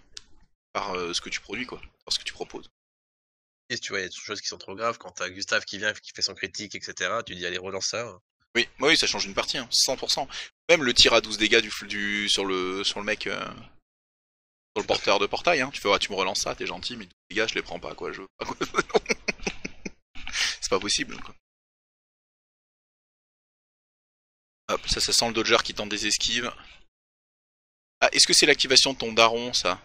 par ce que tu produis quoi, par ce que tu proposes. Et tu vois, il y a des choses qui sont trop graves. Quand t'as Gustave qui vient, qui fait son critique, etc., tu dis allez, relance ça. Oui, oui, ça change une partie, hein, 100%. Même le tir à 12 dégâts sur le mec, sur le Tout à fait. porteur de portail, hein. Tu fais, ouais, tu me relances ça, t'es gentil, mais 12 dégâts, je les prends pas, quoi. Je veux pas, quoi. C'est pas possible, quoi. Hop, ça sent le dodger qui tente des esquives. Ah, est-ce que c'est l'activation de ton daron, ça?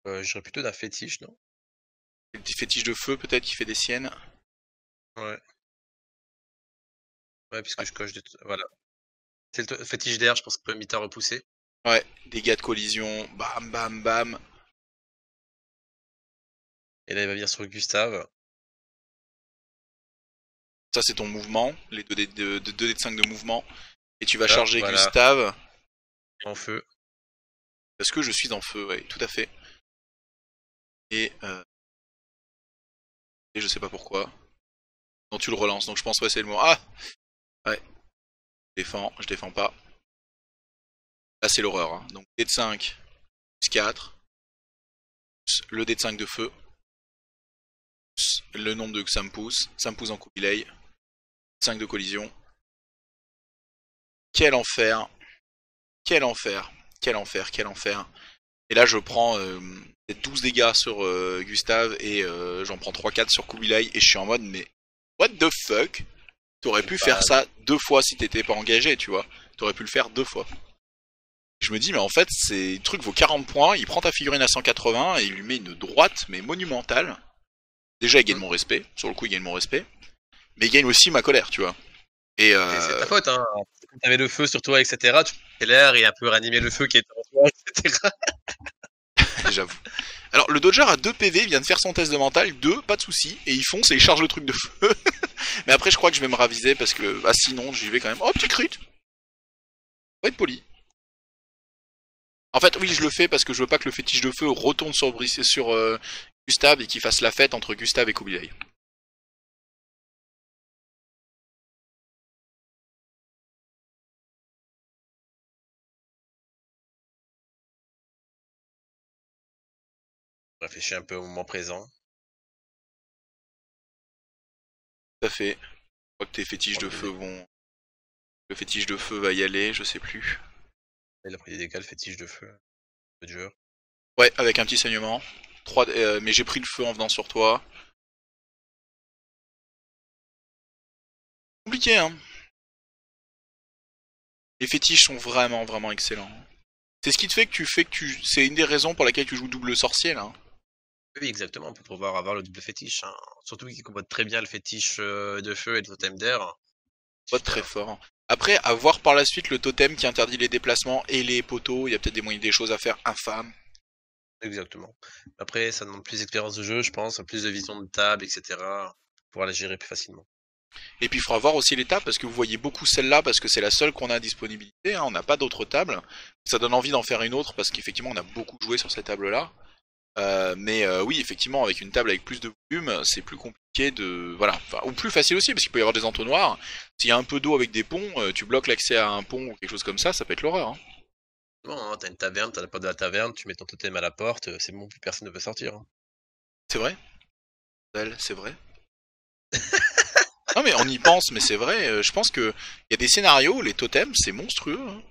Je dirais plutôt d'un fétiche, non? Le petit fétiche de feu, peut-être, qui fait des siennes? Ouais. Ouais, Ouais, puisque je coche des... Voilà. C'est le fétiche d'air, je pense que peut m'y repousser. ouais, dégâts de collision, bam, bam, bam. Et là, il va venir sur Gustave. Ça, c'est ton mouvement, les 2 dés de 5 de mouvement. Et tu vas Là, charger voilà, Gustave, en feu. parce que je suis en feu, ouais, tout à fait. Et, et je sais pas pourquoi. Non, tu le relances, donc je pense, ouais, c'est le mot. Ah! Ouais, je défends pas. Là, c'est l'horreur, hein. Donc, dé de 5, plus 4, plus le dé de 5 de feu, plus le nombre de ça me pousse en coup delay, 5 de collision. Quel enfer! Quel enfer! Quel enfer! Quel enfer! Et là, je prends 12 dégâts sur Gustave et j'en prends 3-4 sur Kubilai et je suis en mode, mais what the fuck? T'aurais pu faire Bah, ça 2 fois si t'étais pas engagé, tu vois. T'aurais pu le faire 2 fois. Je me dis, mais en fait, c'est le truc vaut 40 points, il prend ta figurine à 180 et il lui met une droite, mais monumentale. Déjà, il gagne mon respect, sur le coup, il gagne mon respect, mais il gagne aussi ma colère, tu vois. Et c'est ta faute, hein. Quand t'avais le feu sur toi, etc., tu fais l'air et un peu ranimer le feu qui était en toi, etc. j'avoue. Alors, le Dodger a 2 PV, il vient de faire son test de mental, 2, pas de soucis, et il fonce et il charge le truc de feu. Mais après, je crois que je vais me raviser parce que, ah sinon, j'y vais quand même. Oh, petit crit! Faut être poli. En fait, oui, je le fais parce que je veux pas que le fétiche de feu retourne sur Gustave et qu'il fasse la fête entre Gustave et Kubilai. Réfléchis un peu au moment présent. Tout à fait. Je crois que tes fétiches de feu vont. Le fétiche de feu va y aller, je sais plus. Il a pris des dégâts, le fétiche de feu. Le jeu. Ouais, avec un petit saignement. Mais j'ai pris le feu en venant sur toi. Compliqué, hein. Les fétiches sont vraiment, vraiment excellents. C'est ce qui te fait que c'est une des raisons pour laquelle tu joues double sorcier, là. Oui, exactement, on peut pouvoir avoir le double fétiche, hein. Surtout qu'il combat très bien le fétiche de feu et le totem d'air. Pas très Super. fort. Après, à voir par la suite le totem qui interdit les déplacements et les poteaux, il y a peut-être des choses à faire infâmes. Exactement. Après, ça demande plus d'expérience de jeu, je pense, plus de vision de table, etc. Pour pouvoir la gérer plus facilement. Et puis il faudra voir aussi les tables parce que vous voyez beaucoup celle-là parce que c'est la seule qu'on a à disponibilité, hein, on n'a pas d'autres tables. Ça donne envie d'en faire une autre parce qu'effectivement on a beaucoup joué sur cette table-là. Mais oui, effectivement, avec une table avec plus de volume, c'est plus compliqué de... Voilà, enfin, ou plus facile aussi parce qu'il peut y avoir des entonnoirs. S'il y a un peu d'eau avec des ponts, tu bloques l'accès à un pont ou quelque chose comme ça peut être l'horreur. Hein. Non, hein, t'as une taverne, t'as la porte de la taverne, tu mets ton totem à la porte, c'est bon, plus personne ne peut sortir, hein. C'est vrai? C'est vrai? Non mais on y pense, mais c'est vrai, je pense que il y a des scénarios où les totems c'est monstrueux. Hein.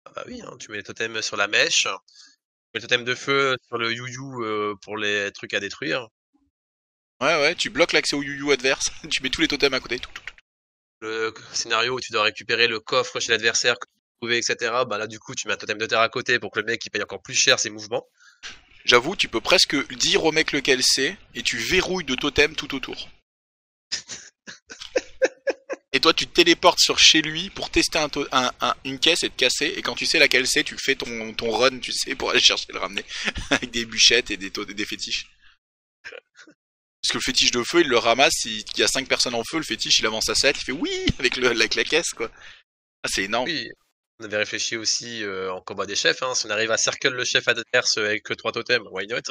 Ah bah oui, hein, tu mets les totems sur la mèche, tu mets le totem de feu sur le you-you pour les trucs à détruire. Ouais ouais, tu bloques l'accès au yu adverse, tu mets tous les totems à côté. Le scénario où tu dois récupérer le coffre chez l'adversaire que tu as trouvé, etc. Bah là, du coup, tu mets un totem de terre à côté pour que le mec il paye encore plus cher ses mouvements. J'avoue, tu peux presque dire au mec lequel c'est, et tu verrouilles de totems tout autour. Et toi, tu te téléportes sur chez lui pour tester une caisse et te casser, et quand tu sais laquelle c'est, tu fais ton run, tu sais, pour aller chercher et le ramener, avec des bûchettes et des fétiches. Parce que le fétiche de feu, il le ramasse, il y a 5 personnes en feu, le fétiche, il avance à 7, il fait oui, avec la caisse, quoi. Ah, c'est énorme. Oui, On avait réfléchi aussi en combat des chefs, hein. Si on arrive à circle le chef adverse avec que 3 totems, why not?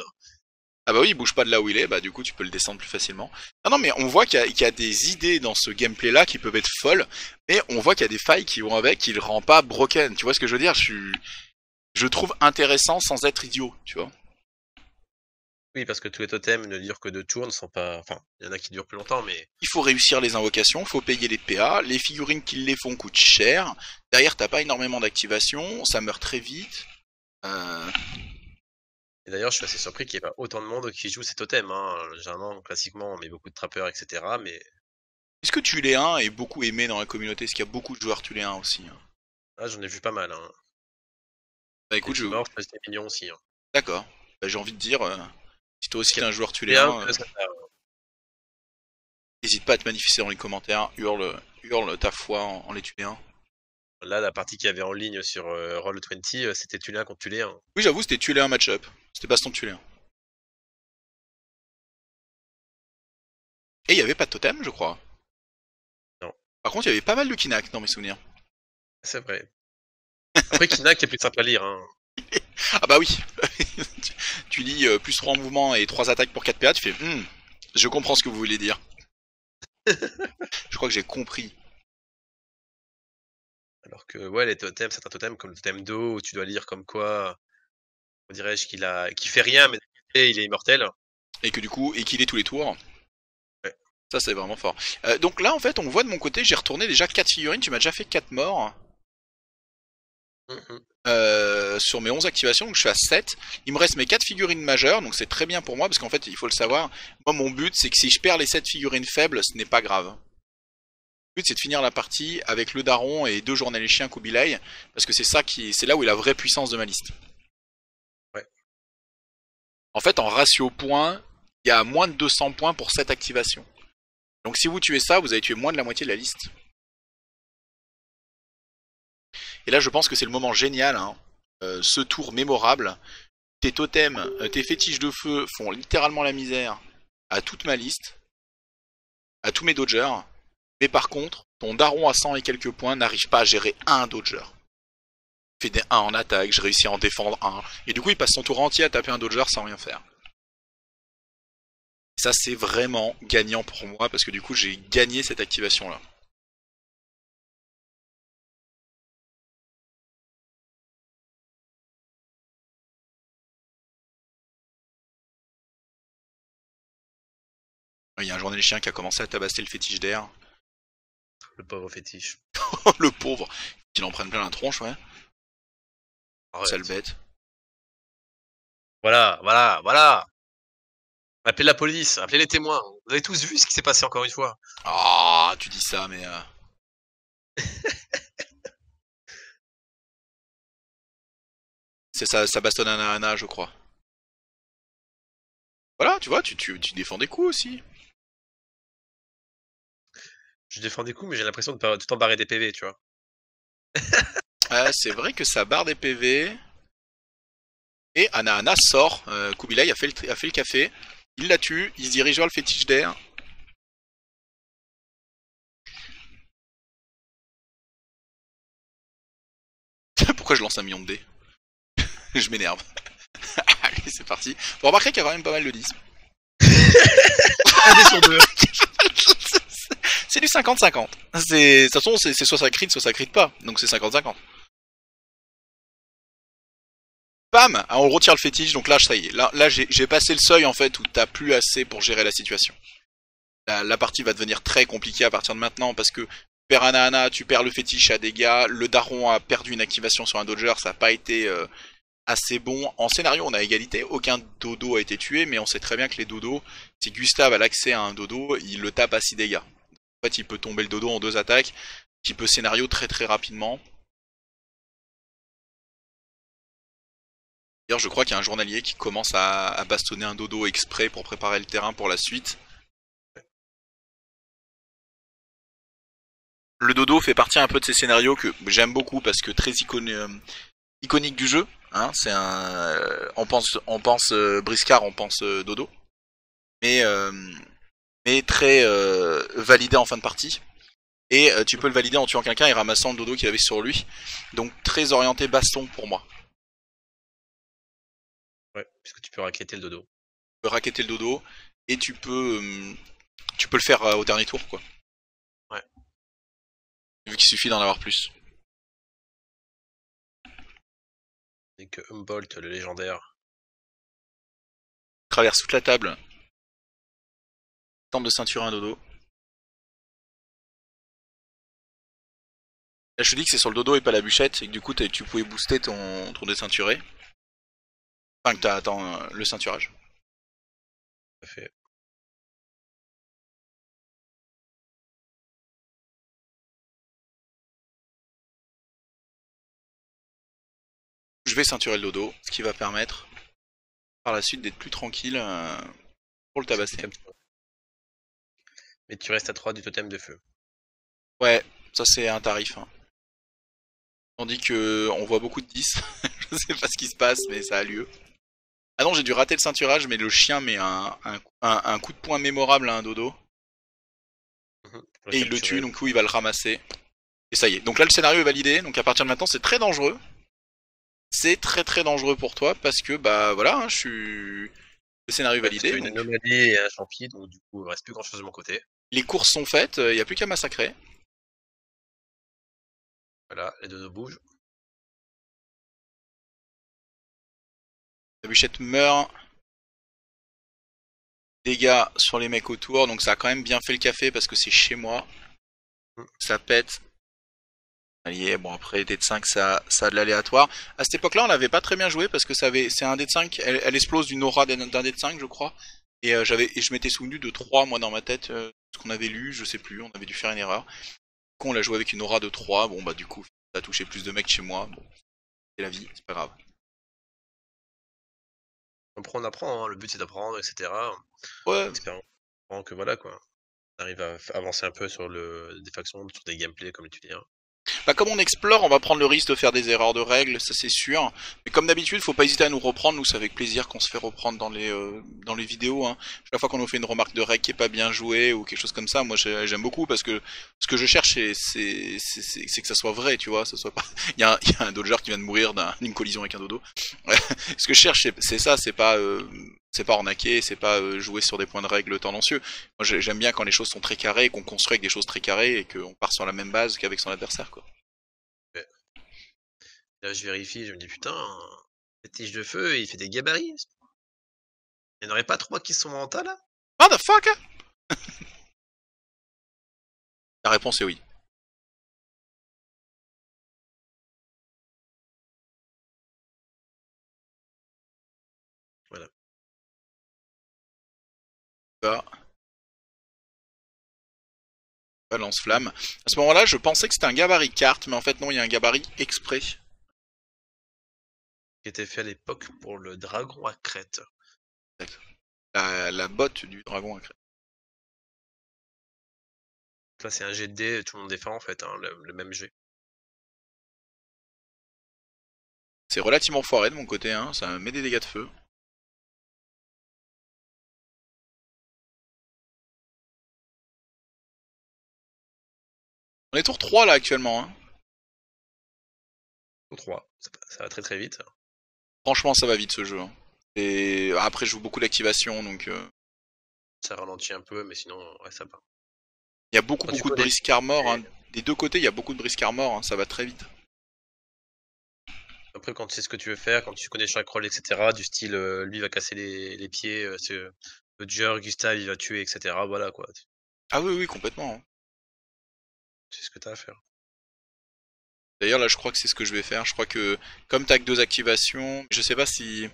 Ah bah oui, il bouge pas de là où il est, bah du coup tu peux le descendre plus facilement. Ah non mais on voit qu'il y a des idées dans ce gameplay là qui peuvent être folles, mais on voit qu'il y a des failles qui vont avec, qui le rend pas broken, tu vois ce que je veux dire? Je trouve intéressant sans être idiot, tu vois. Oui, parce que tous les totems ne durent que 2 tours, ne sont pas. Enfin, il y en a qui durent plus longtemps, mais. Il faut réussir les invocations, il faut payer les PA, les figurines qui les font coûtent cher, derrière t'as pas énormément d'activation, ça meurt très vite. Et d'ailleurs, je suis assez surpris qu'il n'y ait pas autant de monde qui joue ces totems, hein. Généralement, classiquement, on met beaucoup de trappeurs, etc. Mais Est-ce que Tuléen est beaucoup aimé dans la communauté? Est-ce qu'il y a beaucoup de joueurs Tuléen aussi, hein? là, j'en ai vu pas mal, hein. Bah Les écoute, Timor, je passe des millions aussi, hein. d'accord. Bah, j'ai envie de dire, si toi aussi t'es un joueur Bien Tuléen, que ça. n'hésite pas à te manifester dans les commentaires, hurle ta foi en les Tuléens. Là, la partie qu'il y avait en ligne sur Roll20, c'était Tuléen contre Tuléen. Oui, j'avoue, c'était Tuléen match-up. C'était baston Tuléen. Et il y avait pas de totem, je crois. Non. Par contre, il y avait pas mal de Kinak dans mes souvenirs. C'est vrai. Après, Kinak est plus simple à lire, hein. Ah bah oui. Tu lis plus 3 mouvements et 3 attaques pour 4 PA, tu fais je comprends ce que vous voulez dire. Je crois que j'ai compris. Alors que, ouais, les totems, certains totems, comme le totem d'eau, où tu dois lire comme quoi, on dirais-je qu'il fait rien, mais il est immortel. Et que du coup, équilé tous les tours. Ouais. Ça, c'est vraiment fort. Donc là, en fait, on voit de mon côté, j'ai retourné déjà 4 figurines. Tu m'as déjà fait 4 morts. Sur mes 11 activations, donc je suis à 7. Il me reste mes 4 figurines majeures, donc c'est très bien pour moi, parce qu'en fait, il faut le savoir, moi mon but c'est que si je perds les 7 figurines faibles, ce n'est pas grave. Le but c'est de finir la partie avec le daron et 2 journaliers chiens Kubilai, parce que c'est là où est la vraie puissance de ma liste. Ouais. En fait, en ratio points, il y a moins de 200 points pour 7 activations. Donc si vous tuez ça, vous avez tué moins de la moitié de la liste. Et là, je pense que c'est le moment génial, hein. Ce tour mémorable. Tes totems, tes fétiches de feu font littéralement la misère à toute ma liste, à tous mes dodgers. Mais par contre, ton daron à 100 et quelques points n'arrive pas à gérer un dodger. Il fait des 1 en attaque, je réussis à en défendre un. Et du coup, il passe son tour entier à taper un dodger sans rien faire. Ça, c'est vraiment gagnant pour moi parce que du coup, j'ai gagné cette activation-là. Il y a un journalier chien qui a commencé à tabasser le fétiche d'air. Le pauvre fétiche. Le pauvre. Qu'il en prenne plein la tronche, ouais. Arrête. Sale bête. Voilà. Appelez la police, appelez les témoins. Vous avez tous vu ce qui s'est passé encore une fois. Ah, tu dis ça, mais... c'est ça bastonne un Ana, je crois. Voilà, tu vois, tu défends des coups aussi. Je défends des coups, mais j'ai l'impression de tout le temps barrer des PV, tu vois. C'est vrai que ça barre des PV. Et Ana sort. Kubilai a fait le café. Il la tue. Il se dirige vers le fétiche d'air. Pourquoi je lance 1 million de dés? Je m'énerve. Allez, c'est parti. Faut remarquer qu'il y a quand même pas mal de 10. 1 dé sur 2. C'est du 50-50. De toute façon, c'est soit ça crit, soit ça crit pas. Donc c'est 50-50. Bam! Ah, on retire le fétiche, donc là, ça y est. Là j'ai passé le seuil, en fait, où t'as plus assez pour gérer la situation. La partie va devenir très compliquée à partir de maintenant, parce que tu perds Ana, tu perds le fétiche à dégâts, le daron a perdu une activation sur un dodger, ça n'a pas été assez bon. En scénario, on a égalité, aucun dodo a été tué, mais on sait très bien que les dodos, si Gustave a l'accès à un dodo, il le tape à 6 dégâts. En fait, il peut tomber le dodo en 2 attaques, qui peut scénario très très rapidement. D'ailleurs, je crois qu'il y a un journalier qui commence à bastonner un dodo exprès pour préparer le terrain pour la suite. Le dodo fait partie un peu de ces scénarios que j'aime beaucoup parce que très iconique du jeu. Hein, c'est un, on pense briscard, on pense dodo, mais très validé en fin de partie. Et tu peux le valider en tuant quelqu'un et ramassant le dodo qu'il avait sur lui. Donc très orienté baston pour moi. Ouais, puisque tu peux raqueter le dodo. Tu peux racketter le dodo et tu peux le faire au dernier tour quoi. Ouais. Vu qu'il suffit d'en avoir plus. Et que Humboldt, le légendaire. Traverse toute la table. Tente de ceinturer un dodo. Là, je te dis que c'est sur le dodo et pas la bûchette, et que du coup tu pouvais booster ton déceinturé. Enfin, que t'attends le ceinturage. Ça fait. Je vais ceinturer le dodo, ce qui va permettre par la suite d'être plus tranquille pour le tabasser. Mais tu restes à 3 du totem de feu. Ouais, ça c'est un tarif. Hein. Tandis que on voit beaucoup de 10. Je sais pas ce qui se passe, mais ça a lieu. Ah non, j'ai dû rater le ceinturage, mais le chien met un coup de poing mémorable à un dodo. Et il le tue, donc coup il va le ramasser. Et ça y est. Donc là le scénario est validé, donc à partir de maintenant c'est très dangereux. C'est très très dangereux pour toi parce que bah voilà, hein, je suis. Le scénario est validé. Une anomalie et un champi, donc du coup il reste plus grand chose de mon côté. Les courses sont faites, il n'y a plus qu'à massacrer. Voilà, les dodos bougent. La bûchette meurt. Dégâts sur les mecs autour, donc ça a quand même bien fait le café parce que c'est chez moi. Ça pète. Allié, bon après dé de 5 ça a de l'aléatoire. À cette époque là on l'avait pas très bien joué parce que c'est un dé de 5, elle explose d'une aura d'un dé de 5 je crois. Et, je m'étais souvenu de 3 moi dans ma tête, ce qu'on avait lu, je sais plus, on avait dû faire une erreur. Du coup on l'a joué avec une aura de 3, bon bah du coup ça a touché plus de mecs chez moi, bon c'est la vie, c'est pas grave. On apprend, hein. Le but c'est d'apprendre, etc. Ouais. Espérons que voilà quoi. On arrive à avancer un peu sur des factions, sur des gameplays comme tu dis. Hein. Bah comme on explore, on va prendre le risque de faire des erreurs de règles, ça c'est sûr. Mais comme d'habitude, faut pas hésiter à nous reprendre, nous c'est avec plaisir qu'on se fait reprendre dans les vidéos. Hein. Chaque fois qu'on nous fait une remarque de règle qui est pas bien jouée ou quelque chose comme ça, moi j'aime beaucoup parce que ce que je cherche c'est que ça soit vrai, tu vois, ça soit pas. Il y a un dodger qui vient de mourir d'une collision avec un dodo. Ce que je cherche c'est ça, c'est pas arnaquer, c'est pas jouer sur des points de règle tendancieux. Moi j'aime bien quand les choses sont très carrées, qu'on construit avec des choses très carrées et qu'on part sur la même base qu'avec son adversaire quoi. Ouais. Là je vérifie, je me dis putain, le tige de feu il fait des gabarits. Il n'y en aurait pas 3 qui sont mentales là? Motherfucker. La réponse est oui. Voilà. Lance-flamme. À ce moment-là, je pensais que c'était un gabarit carte, mais en fait non, il y a un gabarit exprès. Qui était fait à l'époque pour le dragon à crête. La botte du dragon à crête. Là c'est un jet de dés, tout le monde défend en fait, hein, le même jet. C'est relativement foiré de mon côté, hein, ça met des dégâts de feu. On est tour 3 là actuellement. Hein. Tour 3, ça va très très vite. Franchement, ça va vite ce jeu. Hein. Et après, je joue beaucoup d'activation, donc. Ça ralentit un peu, mais sinon, ouais, ça va. Il y a beaucoup de briscards morts. Hein. Des deux côtés, il y a beaucoup de briscards morts, hein, ça va très vite. Après, quand tu sais ce que tu veux faire, quand tu connais chaque rôle, etc., du style, lui va casser les pieds, le Djur, Gustave, il va tuer, etc., voilà quoi. Ah oui, oui, complètement. Hein. C'est ce que t'as à faire. D'ailleurs, là, je crois que c'est ce que je vais faire. Je crois que, comme t'as que 2 activations, je sais pas si.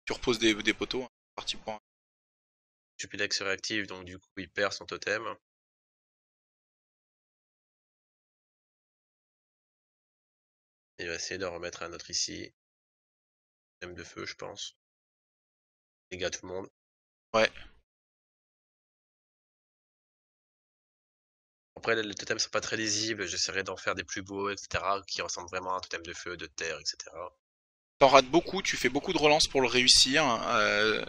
Tu reposes des poteaux. Hein. Parti pour un. Jupilex se réactive, donc du coup, il perd son totem. Il va essayer de remettre un autre ici. Totem de feu, je pense. Dégâts à tout le monde. Ouais. Après, les totems sont pas très lisibles, j'essaierai d'en faire des plus beaux, etc., qui ressemblent vraiment à un totem de feu, de terre, etc. T'en rates beaucoup, tu fais beaucoup de relances pour le réussir.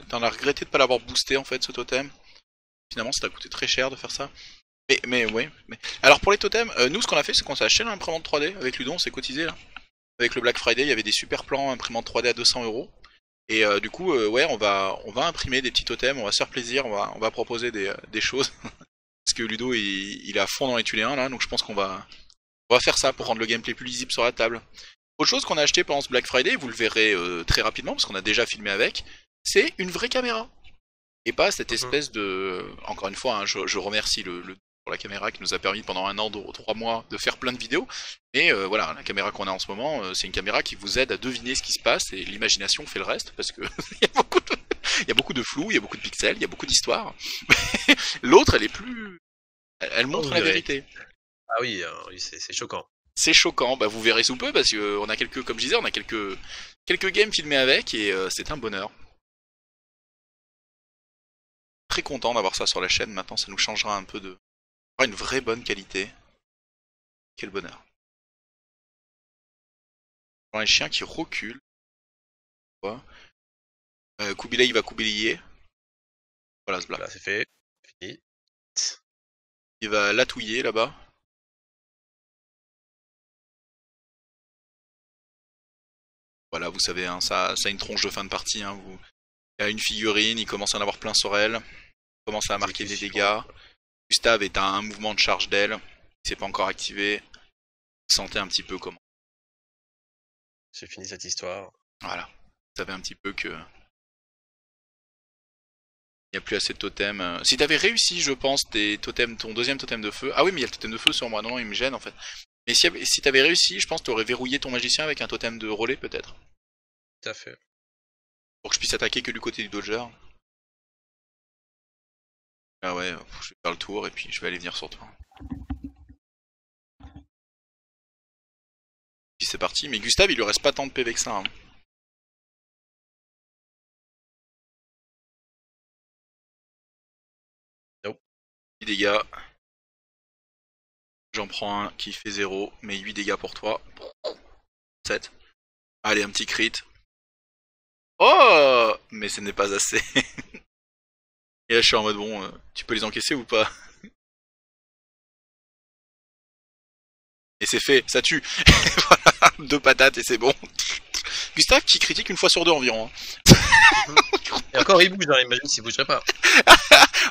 T'en as regretté de pas l'avoir boosté en fait ce totem. Finalement, ça t'a coûté très cher de faire ça. Mais ouais. Alors pour les totems, nous ce qu'on a fait, c'est qu'on s'est acheté l'imprimante 3D avec Ludo, on s'est cotisé là. Avec le Black Friday, il y avait des super plans imprimante 3D à 200 €. Et du coup, ouais, on va imprimer des petits totems, on va se faire plaisir, on va proposer des choses. Parce que Ludo, il est à fond dans les Tuléens là, donc je pense qu'on va faire ça pour rendre le gameplay plus lisible sur la table. Autre chose qu'on a acheté pendant ce Black Friday, vous le verrez très rapidement, parce qu'on a déjà filmé avec, c'est une vraie caméra. Et pas cette espèce de... Encore une fois, hein, je remercie le pour la caméra qui nous a permis pendant 1 an, 3 mois de faire plein de vidéos. Mais voilà, la caméra qu'on a en ce moment, c'est une caméra qui vous aide à deviner ce qui se passe et l'imagination fait le reste parce que il y a beaucoup de flou, il y a beaucoup de pixels, il y a beaucoup d'histoires. L'autre, elle est plus... Elle montre la vérité. Ah oui, c'est choquant. C'est choquant, bah vous verrez sous peu parce que on a quelques, comme je disais, on a quelques games filmés avec et c'est un bonheur. Très content d'avoir ça sur la chaîne, maintenant ça nous changera un peu de... Une vraie bonne qualité. Quel bonheur. Dans les chiens qui reculent. Kubilai il va kubilier. Voilà ce blague. Là c'est fait. Fini. Il va latouiller là-bas. Voilà, vous savez, hein, ça a une tronche de fin de partie. Hein, il y a une figurine, il commence à en avoir plein sur elle. Il commence à marquer des dégâts. Gustave est à un mouvement de charge d'aile. Il s'est pas encore activé. Vous sentez un petit peu comment. J'ai fini cette histoire. Voilà. Vous savez un petit peu que... Il n'y a plus assez de totems. Si t'avais réussi, je pense, tes totems, ton deuxième totem de feu... Ah oui, mais il y a le totem de feu sur moi. Non, il me gêne en fait. Mais si t'avais réussi, je pense que t'aurais verrouillé ton magicien avec un totem de relais peut-être. Tout à fait. Pour que je puisse attaquer que du côté du dodger. Ah ouais, je vais faire le tour et puis je vais aller venir sur toi. Puis c'est parti, mais Gustave il lui reste pas tant de PV que ça. Hein. Nope. 10 dégâts. J'en prends un qui fait 0, mais 8 dégâts pour toi. 7. Allez, un petit crit. Oh! Mais ce n'est pas assez. Et là je suis en mode bon, tu peux les encaisser ou pas? Et c'est fait, ça tue. Voilà, 2 patates et c'est bon. Gustave qui critique 1 fois sur 2 environ. Hein. Et encore il bouge, hein, imagine s'il bougerait pas.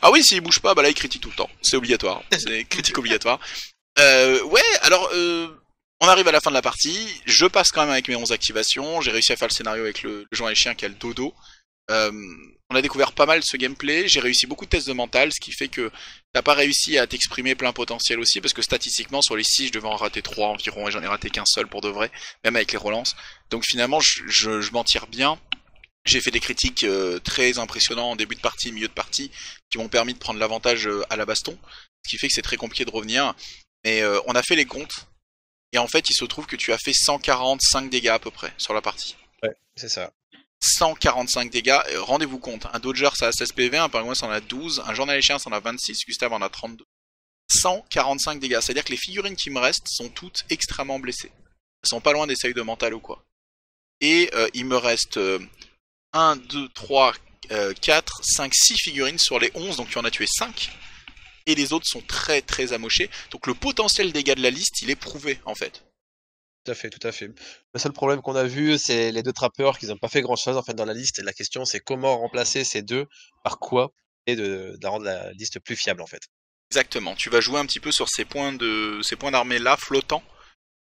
Ah oui, s'il bouge pas, bah là il critique tout le temps. C'est obligatoire. C'est critique obligatoire. Ouais, alors on arrive à la fin de la partie. Je passe quand même avec mes 11 activations. J'ai réussi à faire le scénario avec le joueur et chien qui a le dodo. On a découvert pas mal ce gameplay, j'ai réussi beaucoup de tests de mental, ce qui fait que t'as pas réussi à t'exprimer plein potentiel aussi, parce que statistiquement sur les 6 je devais en rater 3 environ, et j'en ai raté qu'un seul pour de vrai, même avec les relances. Donc finalement je m'en tire bien. J'ai fait des critiques très impressionnants en début de partie, milieu de partie, qui m'ont permis de prendre l'avantage à la baston, ce qui fait que c'est très compliqué de revenir. Mais on a fait les comptes, et en fait il se trouve que tu as fait 145 dégâts à peu près sur la partie. Ouais, c'est ça. 145 dégâts, rendez-vous compte, un Dodger ça a 16 PV, un Pingouin ça en a 12, un Journalien ça en a 26, Gustave en a 32. 145 dégâts, c'est-à-dire que les figurines qui me restent sont toutes extrêmement blessées. Elles sont pas loin des seuils de mental ou quoi. Et il me reste 1, 2, 3, 4, 5, 6 figurines sur les 11, donc tu en as tué 5. Et les autres sont très très amochés. Donc le potentiel dégâts de la liste, il est prouvé en fait. Tout à fait, tout à fait. Le seul problème qu'on a vu, c'est les 2 trappeurs qui n'ont pas fait grand-chose en fait dans la liste. Et la question, c'est comment remplacer ces 2 par quoi et de rendre la liste plus fiable en fait. Exactement. Tu vas jouer un petit peu sur ces points d'armée là flottants,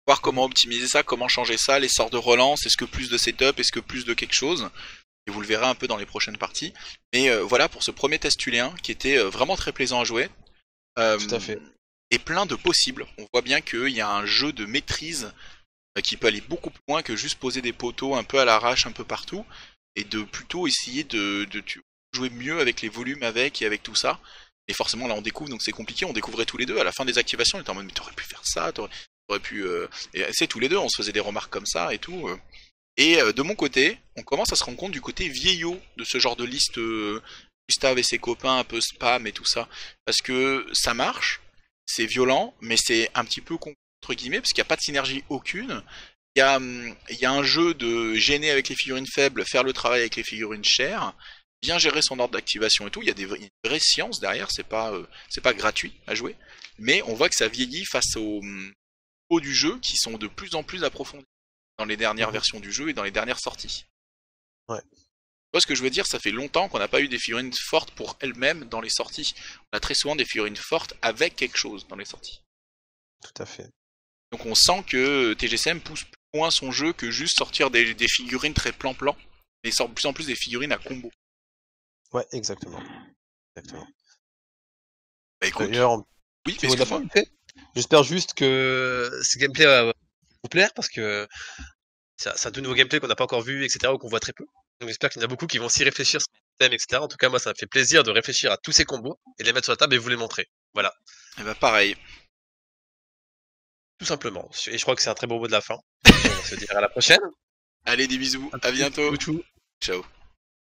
voir comment optimiser ça, comment changer ça, les sorts de relance, est-ce que plus de setup, est-ce que plus de quelque chose. Et vous le verrez un peu dans les prochaines parties. Mais voilà pour ce premier test tuléen qui était vraiment très plaisant à jouer. Tout à fait. Et plein de possibles. On voit bien qu'il y a un jeu de maîtrise qui peut aller beaucoup plus loin que juste poser des poteaux un peu à l'arrache un peu partout, et de plutôt essayer de jouer mieux avec les volumes avec et avec tout ça. Et forcément là on découvre, donc c'est compliqué, on découvrait tous les deux, à la fin des activations on était en mode mais t'aurais pu faire ça, t'aurais pu... Et c'est tous les deux, on se faisait des remarques comme ça et tout. Et de mon côté, on commence à se rendre compte du côté vieillot de ce genre de liste Gustave et ses copains un peu spam et tout ça. Parce que ça marche, c'est violent, mais c'est un petit peu entre guillemets, parce qu'il n'y a pas de synergie aucune. Il y a un jeu de gêner avec les figurines faibles, faire le travail avec les figurines chères. bien gérer son ordre d'activation et tout. Il y a une vraie science derrière, c'est pas gratuit à jouer. Mais on voit que ça vieillit face aux hauts du jeu qui sont de plus en plus approfondis dans les dernières versions du jeu et dans les dernières sorties. Ouais. Tu vois ce que je veux dire? Ça fait longtemps qu'on n'a pas eu des figurines fortes pour elles-mêmes dans les sorties. On a très souvent des figurines fortes avec quelque chose dans les sorties. Tout à fait. Donc on sent que TGCM pousse plus loin son jeu que juste sortir des figurines très plan-plan, mais sort de plus en plus des figurines à combo. Ouais, exactement. Exactement. Bah écoute, D'ailleurs, oui, petit mot de la fin, j'espère juste que ce gameplay va vous plaire parce que c'est un tout nouveau gameplay qu'on n'a pas encore vu, etc., ou qu'on voit très peu. Donc j'espère qu'il y en a beaucoup qui vont s'y réfléchir sur le thème, etc. En tout cas, moi, ça me fait plaisir de réfléchir à tous ces combos et de les mettre sur la table et vous les montrer. Voilà, et bah pareil. tout simplement. Et je crois que c'est un très beau mot de la fin. On va se dire à la prochaine. Allez, des bisous, à bientôt. Tchou. Ciao.